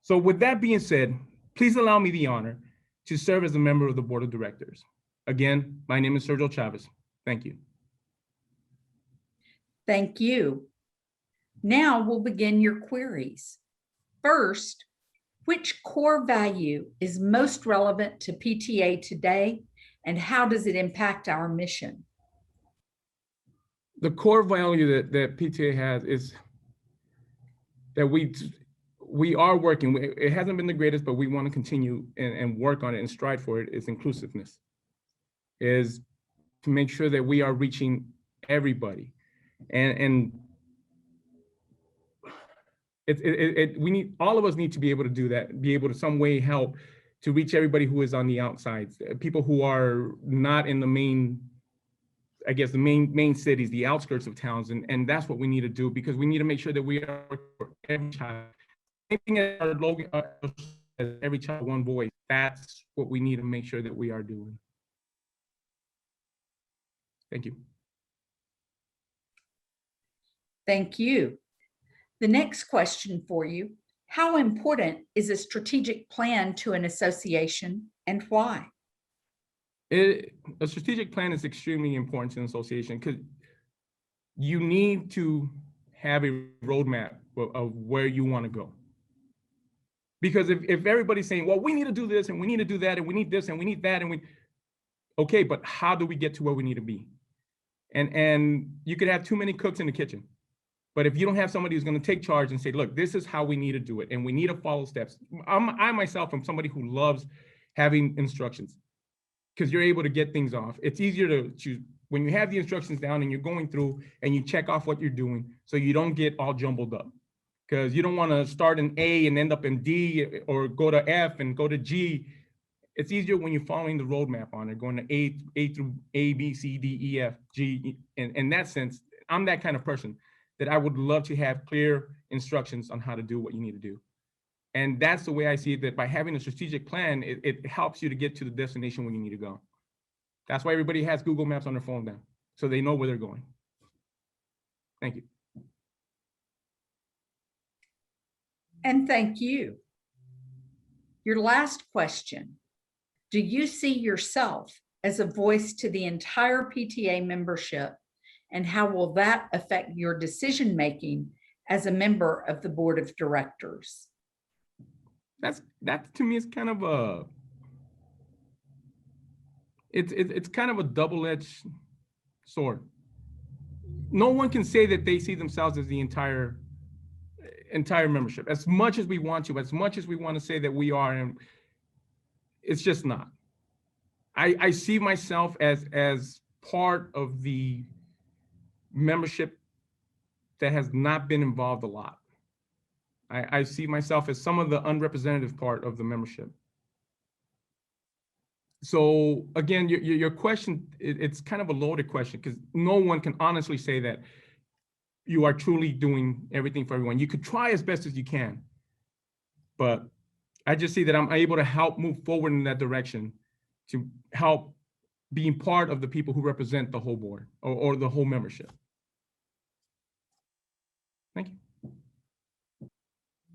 So with that being said, please allow me the honor to serve as a member of the board of directors. Again, my name is Sergio Chavez. Thank you. Thank you. Now we'll begin your queries. First, which core value is most relevant to PTA today, and how does it impact our mission? The core value that PTA has is that we are working. It hasn't been the greatest, but we want to continue and work on it and strive for it. Is inclusiveness. Is to make sure that we are reaching everybody. And we need, all of us need to be able to do that, be able to some way help to reach everybody who is on the outsides, people who are not in the main, I guess, the main cities, the outskirts of towns. And that's what we need to do, because we need to make sure that we are for every child. Anything as our logo, as every child, one voice, that's what we need to make sure that we are doing. Thank you. Thank you. The next question for you: how important is a strategic plan to an association, and why? A strategic plan is extremely important to an association, because you need to have a roadmap of where you want to go. Because if everybody's saying, well, we need to do this and we need to do that and we need this and we need that and okay, but how do we get to where we need to be? And you could have too many cooks in the kitchen. But if you don't have somebody who's going to take charge and say, look, this is how we need to do it, and we need to follow steps. I myself am somebody who loves having instructions, because you're able to get things off. It's easier to choose when you have the instructions down and you're going through and you check off what you're doing, so you don't get all jumbled up. Because you don't want to start in A and end up in D, or go to F and go to G. It's easier when you're following the roadmap on it, going to A through A, B, C, D, E, F, G. And in that sense, I'm that kind of person that I would love to have clear instructions on how to do what you need to do. And that's the way I see it, that by having a strategic plan, it helps you to get to the destination where you need to go. That's why everybody has Google Maps on their phone now, so they know where they're going. Thank you. And thank you. Your last question: do you see yourself as a voice to the entire PTA membership, and how will that affect your decision-making as a member of the board of directors? That to me is kind of a, it's kind of a double-edged sword. No one can say that they see themselves as the entire membership, as much as we want to, as much as we want to say that we are, and it's just not. I see myself as part of the membership that has not been involved a lot. I see myself as some of the unrepresentative part of the membership. So again, your question, it's kind of a loaded question, because no one can honestly say that you are truly doing everything for everyone. You could try as best as you can, but I just see that I'm able to help move forward in that direction, to help being part of the people who represent the whole board, or the whole membership. Thank you.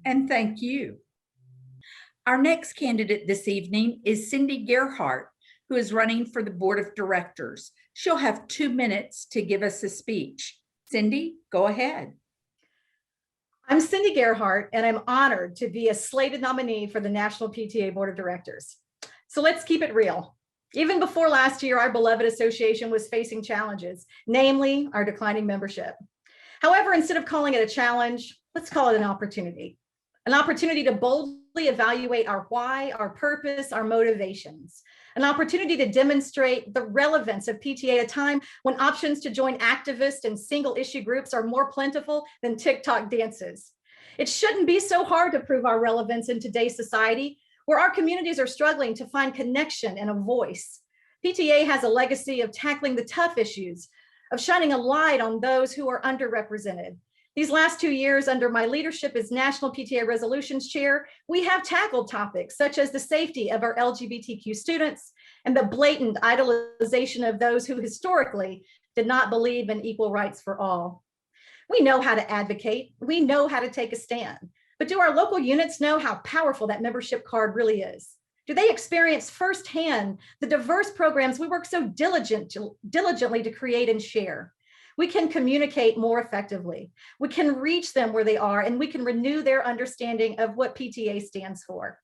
And thank you. Our next candidate this evening is Cindy Gerhardt, who is running for the board of directors. She'll have 2 minutes to give us a speech. Cindy, go ahead. I'm Cindy Gerhardt, and I'm honored to be a slated nominee for the National PTA Board of Directors. So let's keep it real. Even before last year, our beloved association was facing challenges, namely our declining membership. However, instead of calling it a challenge, let's call it an opportunity to boldly evaluate our why, our purpose, our motivations, an opportunity to demonstrate the relevance of PTA at a time when options to join activist and single issue groups are more plentiful than TikTok dances. It shouldn't be so hard to prove our relevance in today's society, where our communities are struggling to find connection and a voice. PTA has a legacy of tackling the tough issues, of shining a light on those who are underrepresented. These last 2 years under my leadership as National PTA Resolutions Chair, we have tackled topics such as the safety of our LGBTQ students and the blatant idolization of those who historically did not believe in equal rights for all. We know how to advocate, we know how to take a stand, but do our local units know how powerful that membership card really is? Do they experience firsthand the diverse programs we work so diligently to create and share? We can communicate more effectively. We can reach them where they are, and we can renew their understanding of what PTA stands for.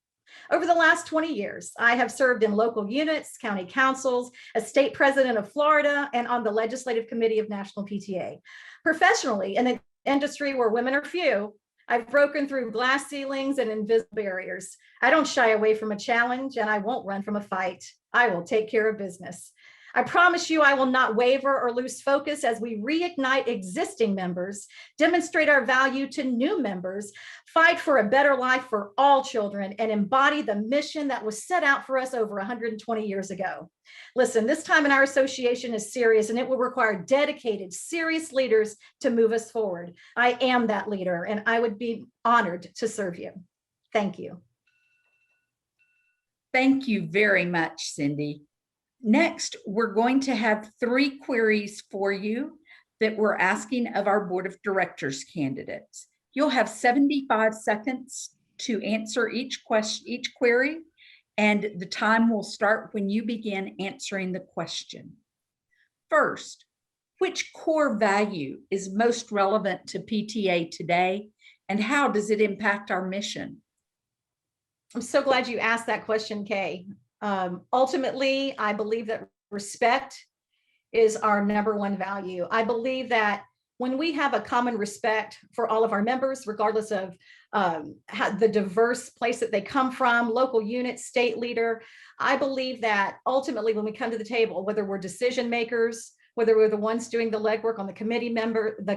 Over the last 20 years, I have served in local units, county councils, as state president of Florida, and on the legislative committee of National PTA. Professionally, in an industry where women are few, I've broken through glass ceilings and invisible barriers. I don't shy away from a challenge, and I won't run from a fight. I will take care of business. I promise you I will not waver or lose focus as we reignite existing members, demonstrate our value to new members, fight for a better life for all children, and embody the mission that was set out for us over 120 years ago. Listen, this time in our association is serious, and it will require dedicated, serious leaders to move us forward. I am that leader, and I would be honored to serve you. Thank you. Thank you very much, Cindy. Next, we're going to have 3 queries for you that we're asking of our Board of Directors candidates. You'll have 75 seconds to answer each query, and the time will start when you begin answering the question. First, which core value is most relevant to PTA today, and how does it impact our mission? I'm so glad you asked that question, Kay. Ultimately, I believe that respect is our #1 value. I believe that when we have a common respect for all of our members, regardless of the diverse place that they come from, local unit, state leader, I believe that ultimately when we come to the table, whether we're decision makers, whether we're the ones doing the legwork on the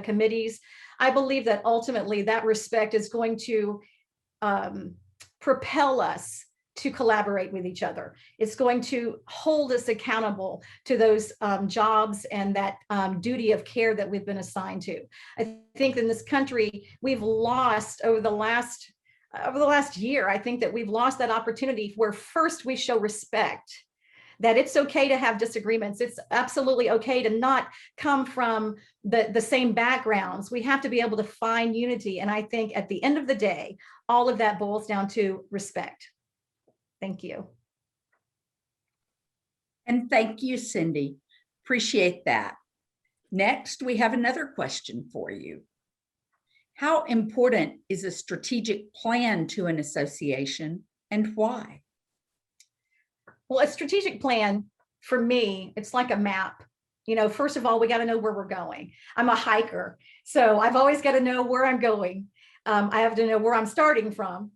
committees, I believe that ultimately that respect is going to propel us to collaborate with each other. It's going to hold us accountable to those jobs and that duty of care that we've been assigned to. I think in this country, we've lost over the last year, I think that we've lost that opportunity where first we show respect, that it's okay to have disagreements. It's absolutely okay to not come from the same backgrounds. We have to be able to find unity. And I think at the end of the day, all of that boils down to respect. Thank you. And thank you, Cindy. Appreciate that. Next, we have another question for you. How important is a strategic plan to an association, and why? Well, a strategic plan for me, it's like a map. You know, first of all, we got to know where we're going. I'm a hiker, so I've always got to know where I'm going. I have to know where I'm starting from.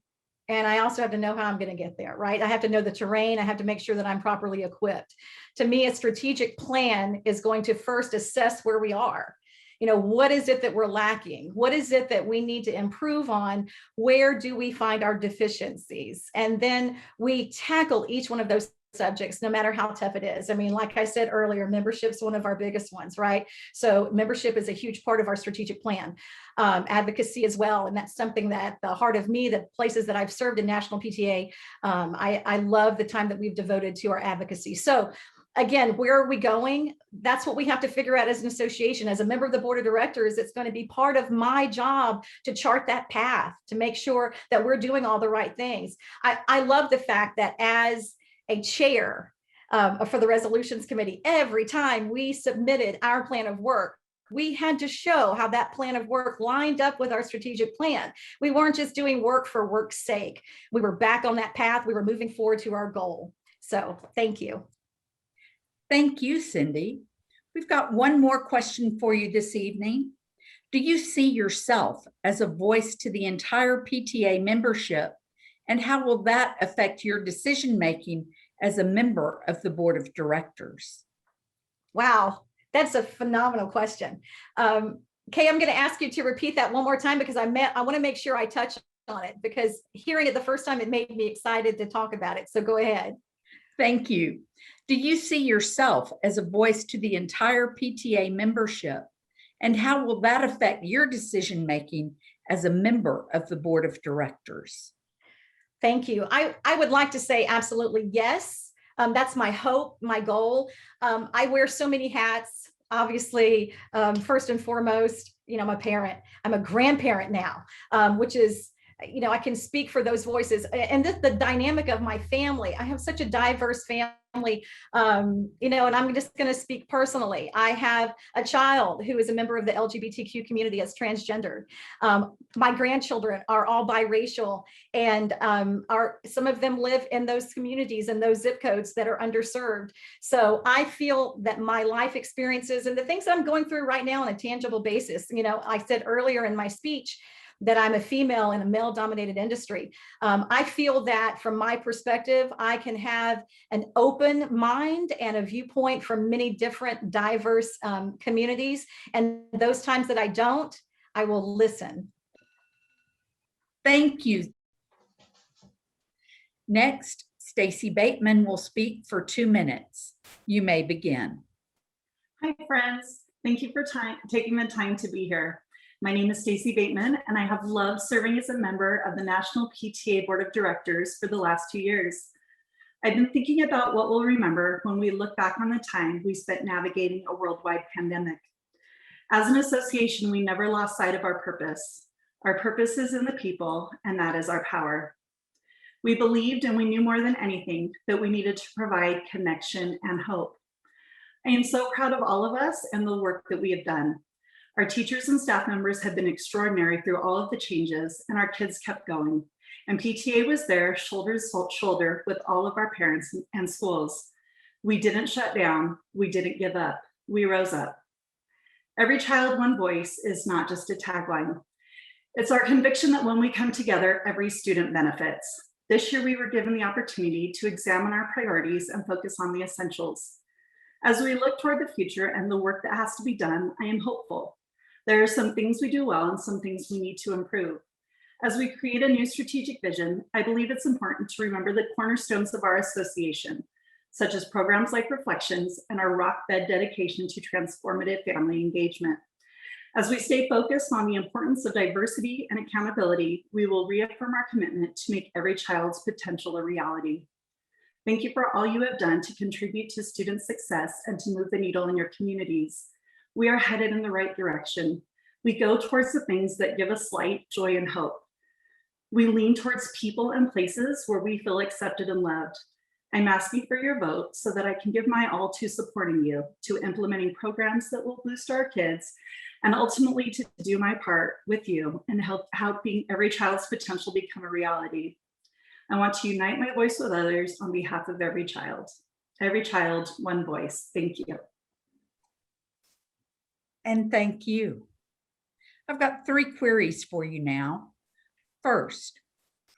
And I also have to know how I'm going to get there, right? I have to know the terrain. I have to make sure that I'm properly equipped. To me, a strategic plan is going to first assess where we are. You know, what is it that we're lacking? What is it that we need to improve on? Where do we find our deficiencies? And then we tackle each one of those subjects, no matter how tough it is. I mean, like I said earlier, membership's one of our biggest ones, right? So membership is a huge part of our strategic plan. Advocacy as well. And that's something that the heart of me, the places that I've served in National PTA, I love the time that we've devoted to our advocacy. So again, where are we going? That's what we have to figure out as an association. As a member of the board of directors, it's going to be part of my job to chart that path, to make sure that we're doing all the right things. I love the fact that as a chair for the resolutions committee, every time we submitted our plan of work, we had to show how that plan of work lined up with our strategic plan. We weren't just doing work for work's sake. We were back on that path. We were moving forward to our goal. So thank you. Thank you, Cindy. We've got one more question for you this evening. Do you see yourself as a voice to the entire PTA membership? And how will that affect your decision-making as a member of the board of directors? Wow, that's a phenomenal question. Kay, I'm going to ask you to repeat that one more time because I want to make sure I touch on it, because hearing it the first time, it made me excited to talk about it. So go ahead. Thank you. Do you see yourself as a voice to the entire PTA membership? And how will that affect your decision-making as a member of the board of directors? Thank you. I would like to say absolutely yes. That's my hope, my goal. I wear so many hats. Obviously, first and foremost, you know, I'm a parent. I'm a grandparent now, which is, you know, I can speak for those voices. And the dynamic of my family. I have such a diverse family. You know, and I'm just going to speak personally. I have a child who is a member of the LGBTQ community as transgendered. My grandchildren are all biracial, and some of them live in those communities and those zip codes that are underserved. So I feel that my life experiences and the things that I'm going through right now on a tangible basis, you know, I said earlier in my speech, that I'm a female in a male-dominated industry. I feel that from my perspective, I can have an open mind and a viewpoint from many different diverse communities. And those times that I don't, I will listen. Thank you. Next, Stacy Bateman will speak for 2 minutes. You may begin. Hi, friends. Thank you for taking the time to be here. My name is Stacy Bateman, and I have loved serving as a member of the National PTA Board of Directors for the last 2 years. I've been thinking about what we'll remember when we look back on the time we spent navigating a worldwide pandemic. As an association, we never lost sight of our purpose. Our purpose is in the people, and that is our power. We believed, and we knew more than anything, that we needed to provide connection and hope. I am so proud of all of us and the work that we have done. Our teachers and staff members have been extraordinary through all of the changes, and our kids kept going. And PTA was there shoulder to shoulder with all of our parents and schools. We didn't shut down. We didn't give up. We rose up. Every child, one voice is not just a tagline. It's our conviction that when we come together, every student benefits. This year, we were given the opportunity to examine our priorities and focus on the essentials. As we look toward the future and the work that has to be done, I am hopeful. There are some things we do well and some things we need to improve. As we create a new strategic vision, I believe it's important to remember the cornerstones of our association, such as programs like Reflections and our rock-bed dedication to transformative family engagement. As we stay focused on the importance of diversity and accountability, we will reaffirm our commitment to make every child's potential a reality. Thank you for all you have done to contribute to student success and to move the needle in your communities. We are headed in the right direction. We go towards the things that give us light, joy, and hope. We lean towards people and places where we feel accepted and loved. I'm asking for your vote so that I can give my all to supporting you, to implementing programs that will boost our kids, and ultimately to do my part with you in helping every child's potential become a reality. I want to unite my voice with others on behalf of every child. Every child, one voice. Thank you. And thank you. I've got 3 queries for you now. First,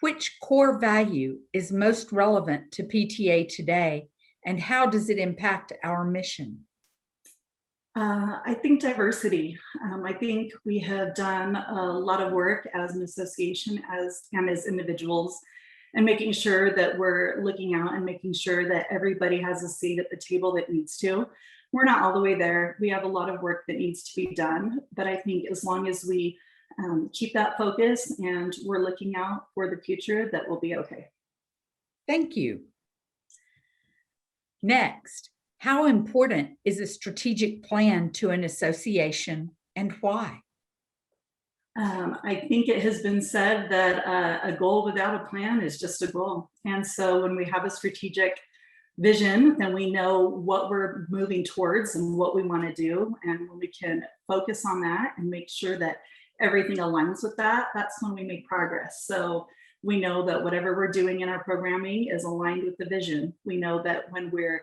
which core value is most relevant to PTA today, and how does it impact our mission? I think diversity. I think we have done a lot of work as an association and as individuals, and making sure that we're looking out and making sure that everybody has a seat at the table that needs to. We're not all the way there. We have a lot of work that needs to be done, but I think as long as we keep that focus and we're looking out for the future, that will be okay. Thank you. Next, how important is a strategic plan to an association and why? I think it has been said that a goal without a plan is just a goal. And so when we have a strategic vision, then we know what we're moving towards and what we want to do. And when we can focus on that and make sure that everything aligns with that, that's when we make progress. So we know that whatever we're doing in our programming is aligned with the vision. We know that when we're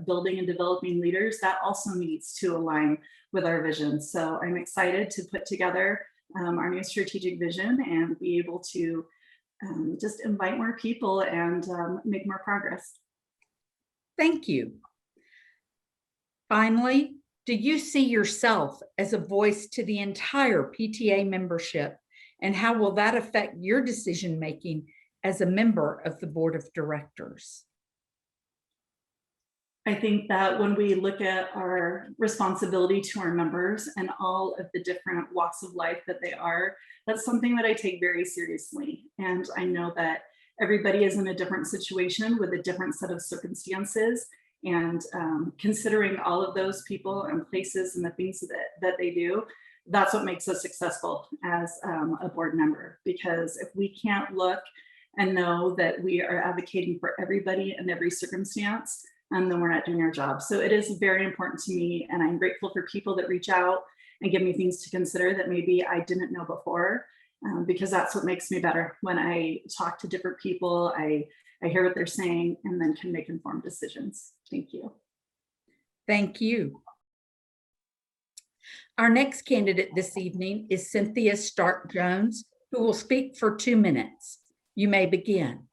building and developing leaders, that also needs to align with our vision. So I'm excited to put together our new strategic vision and be able to just invite more people and make more progress. Thank you. Finally, do you see yourself as a voice to the entire PTA membership, and how will that affect your decision-making as a member of the board of directors? I think that when we look at our responsibility to our members and all of the different walks of life that they are, that's something that I take very seriously. And I know that everybody is in a different situation with a different set of circumstances, and considering all of those people and places and the things that they do, that's what makes us successful as a board member. Because if we can't look and know that we are advocating for everybody in every circumstance, then we're not doing our job. So it is very important to me, and I'm grateful for people that reach out and give me things to consider that maybe I didn't know before, because that's what makes me better. When I talk to different people, I hear what they're saying and then can make informed decisions. Thank you. Thank you. Our next candidate this evening is Cynthia Stark Jones, who will speak for 2 minutes. You may begin.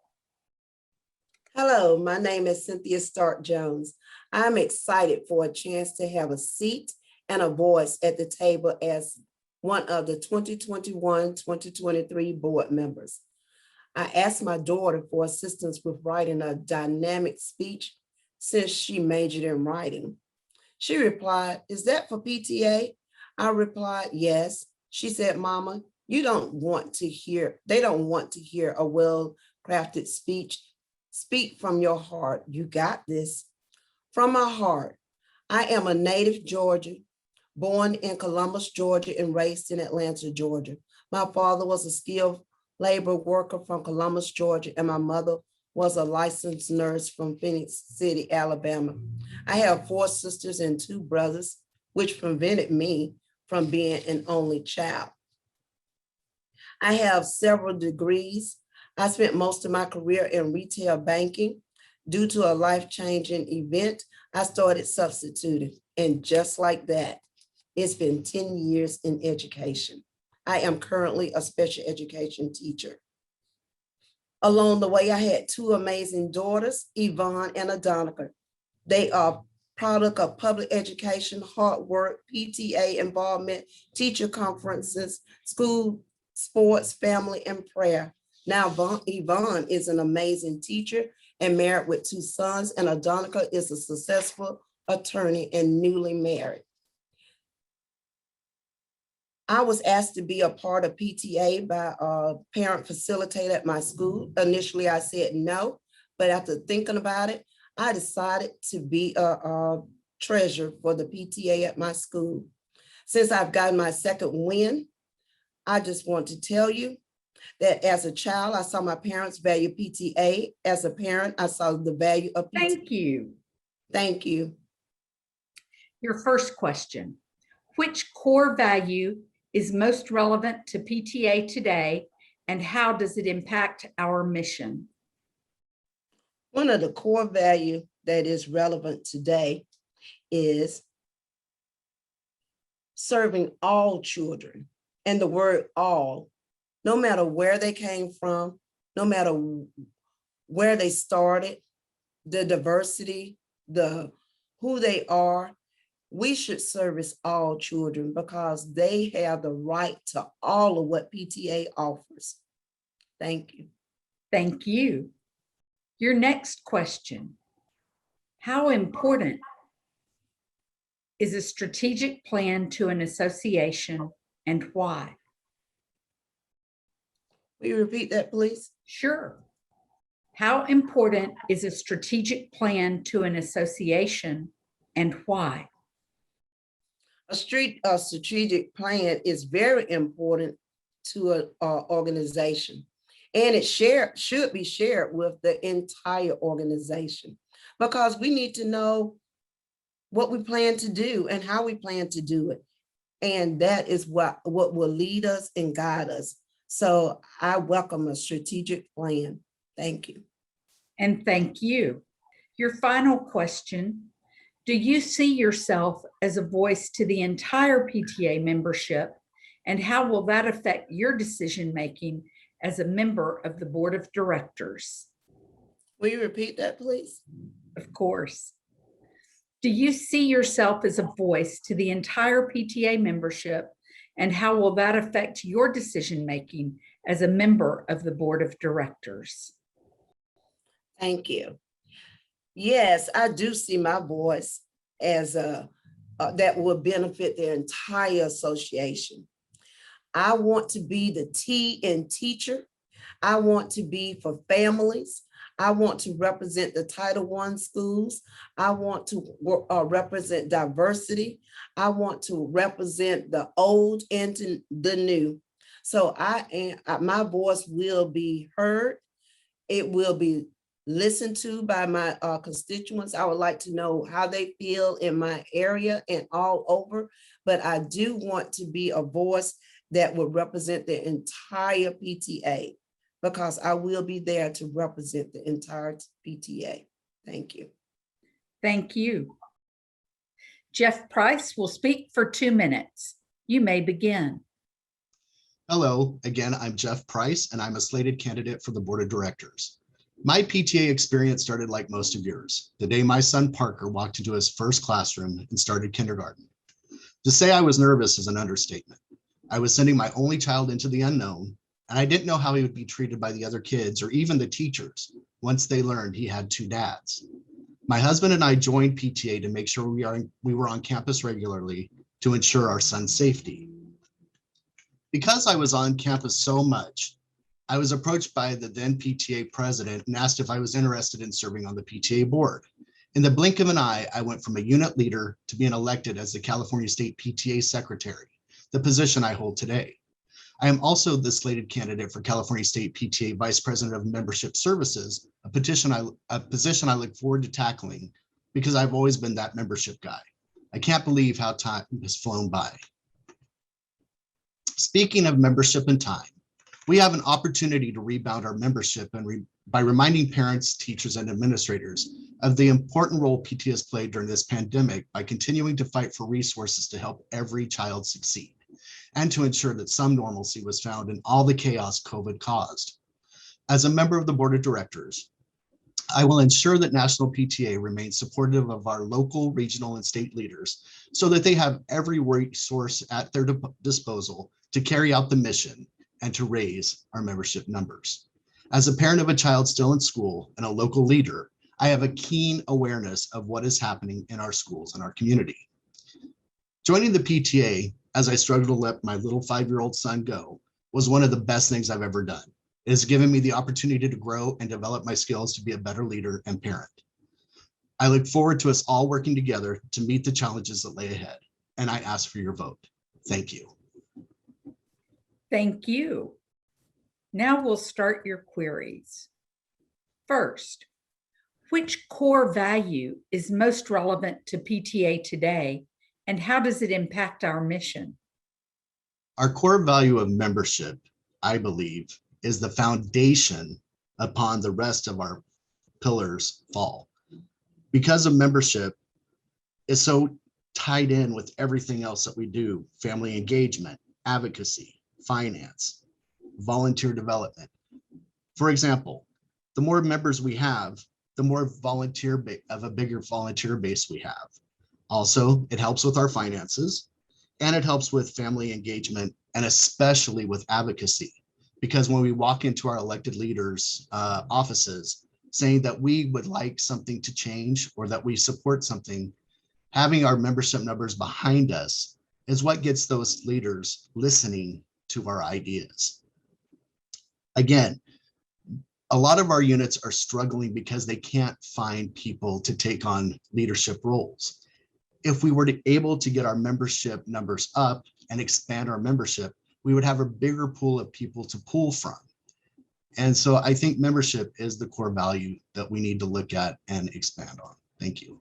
Hello, my name is Cynthia Stark Jones. I'm excited for a chance to have a seat and a voice at the table as one of the 2021-2023 board members. I asked my daughter for assistance with writing a dynamic speech since she majored in writing. She replied, "Is that for PTA?" I replied, "Yes." She said, "Mama, they don't want to hear a well-crafted speech. Speak from your heart. You got this." From my heart, I am a native Georgian, born in Columbus, Georgia, and raised in Atlanta, Georgia. My father was a skilled labor worker from Columbus, Georgia, and my mother was a licensed nurse from Phoenix City, Alabama. I have 4 sisters and 2 brothers, which prevented me from being an only child. I have several degrees. I spent most of my career in retail banking. Due to a life-changing event, I started substituting, and just like that, it's been 10 years in education. I am currently a special education teacher. Along the way, I had 2 amazing daughters, Yvonne and Adonica. They are product of public education, hard work, PTA involvement, teacher conferences, school, sports, family, and prayer. Now, Yvonne is an amazing teacher and married with 2 sons, and Adonica is a successful attorney and newly married. I was asked to be a part of PTA by a parent facilitator at my school. Initially, I said no, but after thinking about it, I decided to be a treasurer for the PTA at my school. Since I've gotten my second win, I just want to tell you that as a child, I saw my parents value PTA. As a parent, I saw the value of PTA. Thank you. Thank you. Your first question: which core value is most relevant to PTA today, and how does it impact our mission? One of the core values that is relevant today is serving all children. And the word all, no matter where they came from, no matter where they started, the diversity, who they are, we should service all children because they have the right to all of what PTA offers. Thank you. Thank you. Your next question: how important is a strategic plan to an association, and why? Will you repeat that, please? Sure. How important is a strategic plan to an association, and why? A strategic plan is very important to an organization, and it should be shared with the entire organization because we need to know what we plan to do and how we plan to do it. And that is what will lead us and guide us. So I welcome a strategic plan. Thank you. And thank you. Your final question: do you see yourself as a voice to the entire PTA membership, and how will that affect your decision-making as a member of the board of directors? Will you repeat that, please? Of course. Do you see yourself as a voice to the entire PTA membership, and how will that affect your decision-making as a member of the board of directors? Thank you. Yes, I do see my voice as that will benefit the entire association. I want to be the T in teacher. I want to be for families. I want to represent the Title I schools. I want to represent diversity. I want to represent the old and the new. So my voice will be heard. It will be listened to by my constituents. I would like to know how they feel in my area and all over, but I do want to be a voice that will represent the entire PTA because I will be there to represent the entire PTA. Thank you. Thank you. Jeff Price will speak for 2 minutes. You may begin. Hello, again, I'm Jeff Price, and I'm a slated candidate for the Board of Directors. My PTA experience started like most of yours, the day my son Parker walked into his first classroom and started kindergarten. To say I was nervous is an understatement. I was sending my only child into the unknown, and I didn't know how he would be treated by the other kids or even the teachers once they learned he had 2 dads. My husband and I joined PTA to make sure we were on campus regularly to ensure our son's safety. Because I was on campus so much, I was approached by the then PTA president and asked if I was interested in serving on the PTA board. In the blink of an eye, I went from a unit leader to being elected as the California State PTA secretary, the position I hold today. I am also the slated candidate for California State PTA Vice President of Membership Services, a position I look forward to tackling because I've always been that membership guy. I can't believe how time has flown by. Speaking of membership and time, we have an opportunity to rebound our membership by reminding parents, teachers, and administrators of the important role PTA has played during this pandemic by continuing to fight for resources to help every child succeed and to ensure that some normalcy was found in all the chaos COVID caused. As a member of the Board of Directors, I will ensure that National PTA remains supportive of our local, regional, and state leaders so that they have every resource at their disposal to carry out the mission and to raise our membership numbers. As a parent of a child still in school and a local leader, I have a keen awareness of what is happening in our schools and our community. Joining the PTA as I struggled to let my little 5-year-old son go was one of the best things I've ever done. It has given me the opportunity to grow and develop my skills to be a better leader and parent. I look forward to us all working together to meet the challenges that lay ahead, and I ask for your vote. Thank you. Thank you. Now we'll start your queries. First, which core value is most relevant to PTA today, and how does it impact our mission? Our core value of membership, I believe, is the foundation upon the rest of our pillars fall. Because of membership is so tied in with everything else that we do: family engagement, advocacy, finance, volunteer development. For example, the more members we have, the more bigger volunteer base we have. Also, it helps with our finances, and it helps with family engagement, and especially with advocacy. Because when we walk into our elected leaders' offices saying that we would like something to change or that we support something, having our membership numbers behind us is what gets those leaders listening to our ideas. Again, a lot of our units are struggling because they can't find people to take on leadership roles. If we were able to get our membership numbers up and expand our membership, we would have a bigger pool of people to pull from. And so I think membership is the core value that we need to look at and expand on. Thank you.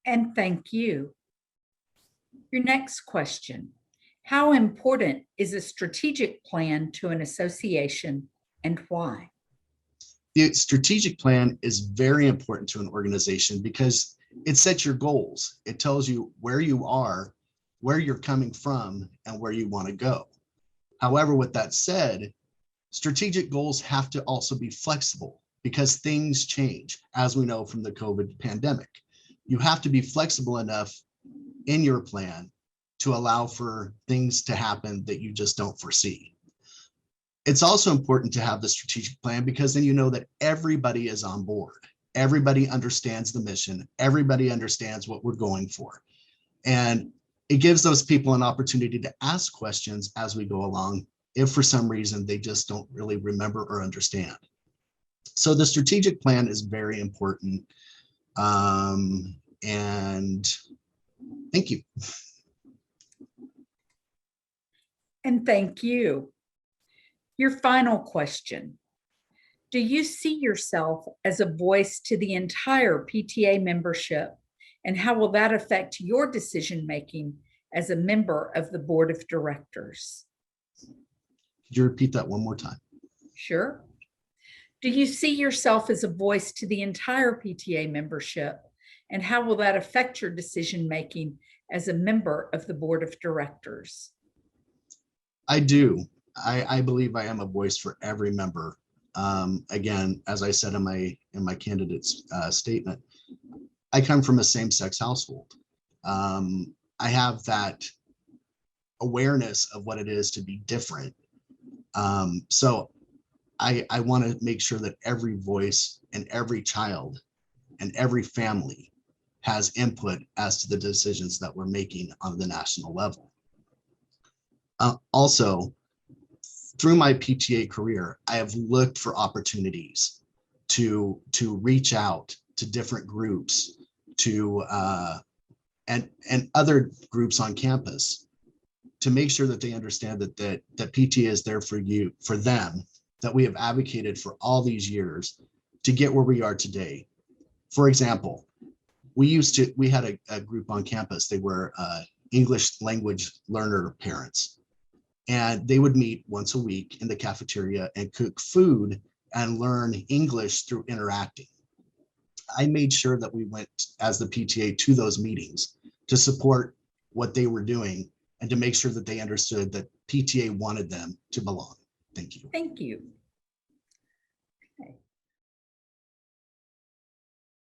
And thank you. Your next question: how important is a strategic plan to an association and why? The strategic plan is very important to an organization because it sets your goals. It tells you where you are, where you're coming from, and where you want to go. However, with that said, strategic goals have to also be flexible because things change, as we know from the COVID pandemic. You have to be flexible enough in your plan to allow for things to happen that you just don't foresee. It's also important to have the strategic plan because then you know that everybody is on board. Everybody understands the mission. Everybody understands what we're going for. And it gives those people an opportunity to ask questions as we go along if for some reason they just don't really remember or understand. So the strategic plan is very important. And thank you. And thank you. Your final question: do you see yourself as a voice to the entire PTA membership, and how will that affect your decision-making as a member of the board of directors? Could you repeat that one more time? Sure. Do you see yourself as a voice to the entire PTA membership, And how will that affect your decision-making as a member of the board of directors? I do. I believe I am a voice for every member. Again, as I said in my candidate's statement, I come from a same-sex household. I have that awareness of what it is to be different. So I want to make sure that every voice and every child and every family has input as to the decisions that we're making on the national level. Also, through my PTA career, I have looked for opportunities to reach out to different groups, to and other groups on campus, to make sure that they understand that PTA is there for them, that we have advocated for all these years to get where we are today. For example, we had a group on campus. They were English language learner parents, and they would meet once a week in the cafeteria and cook food and learn English through interacting. I made sure that we went as the PTA to those meetings to support what they were doing and to make sure that they understood that PTA wanted them to belong. Thank you. Thank you.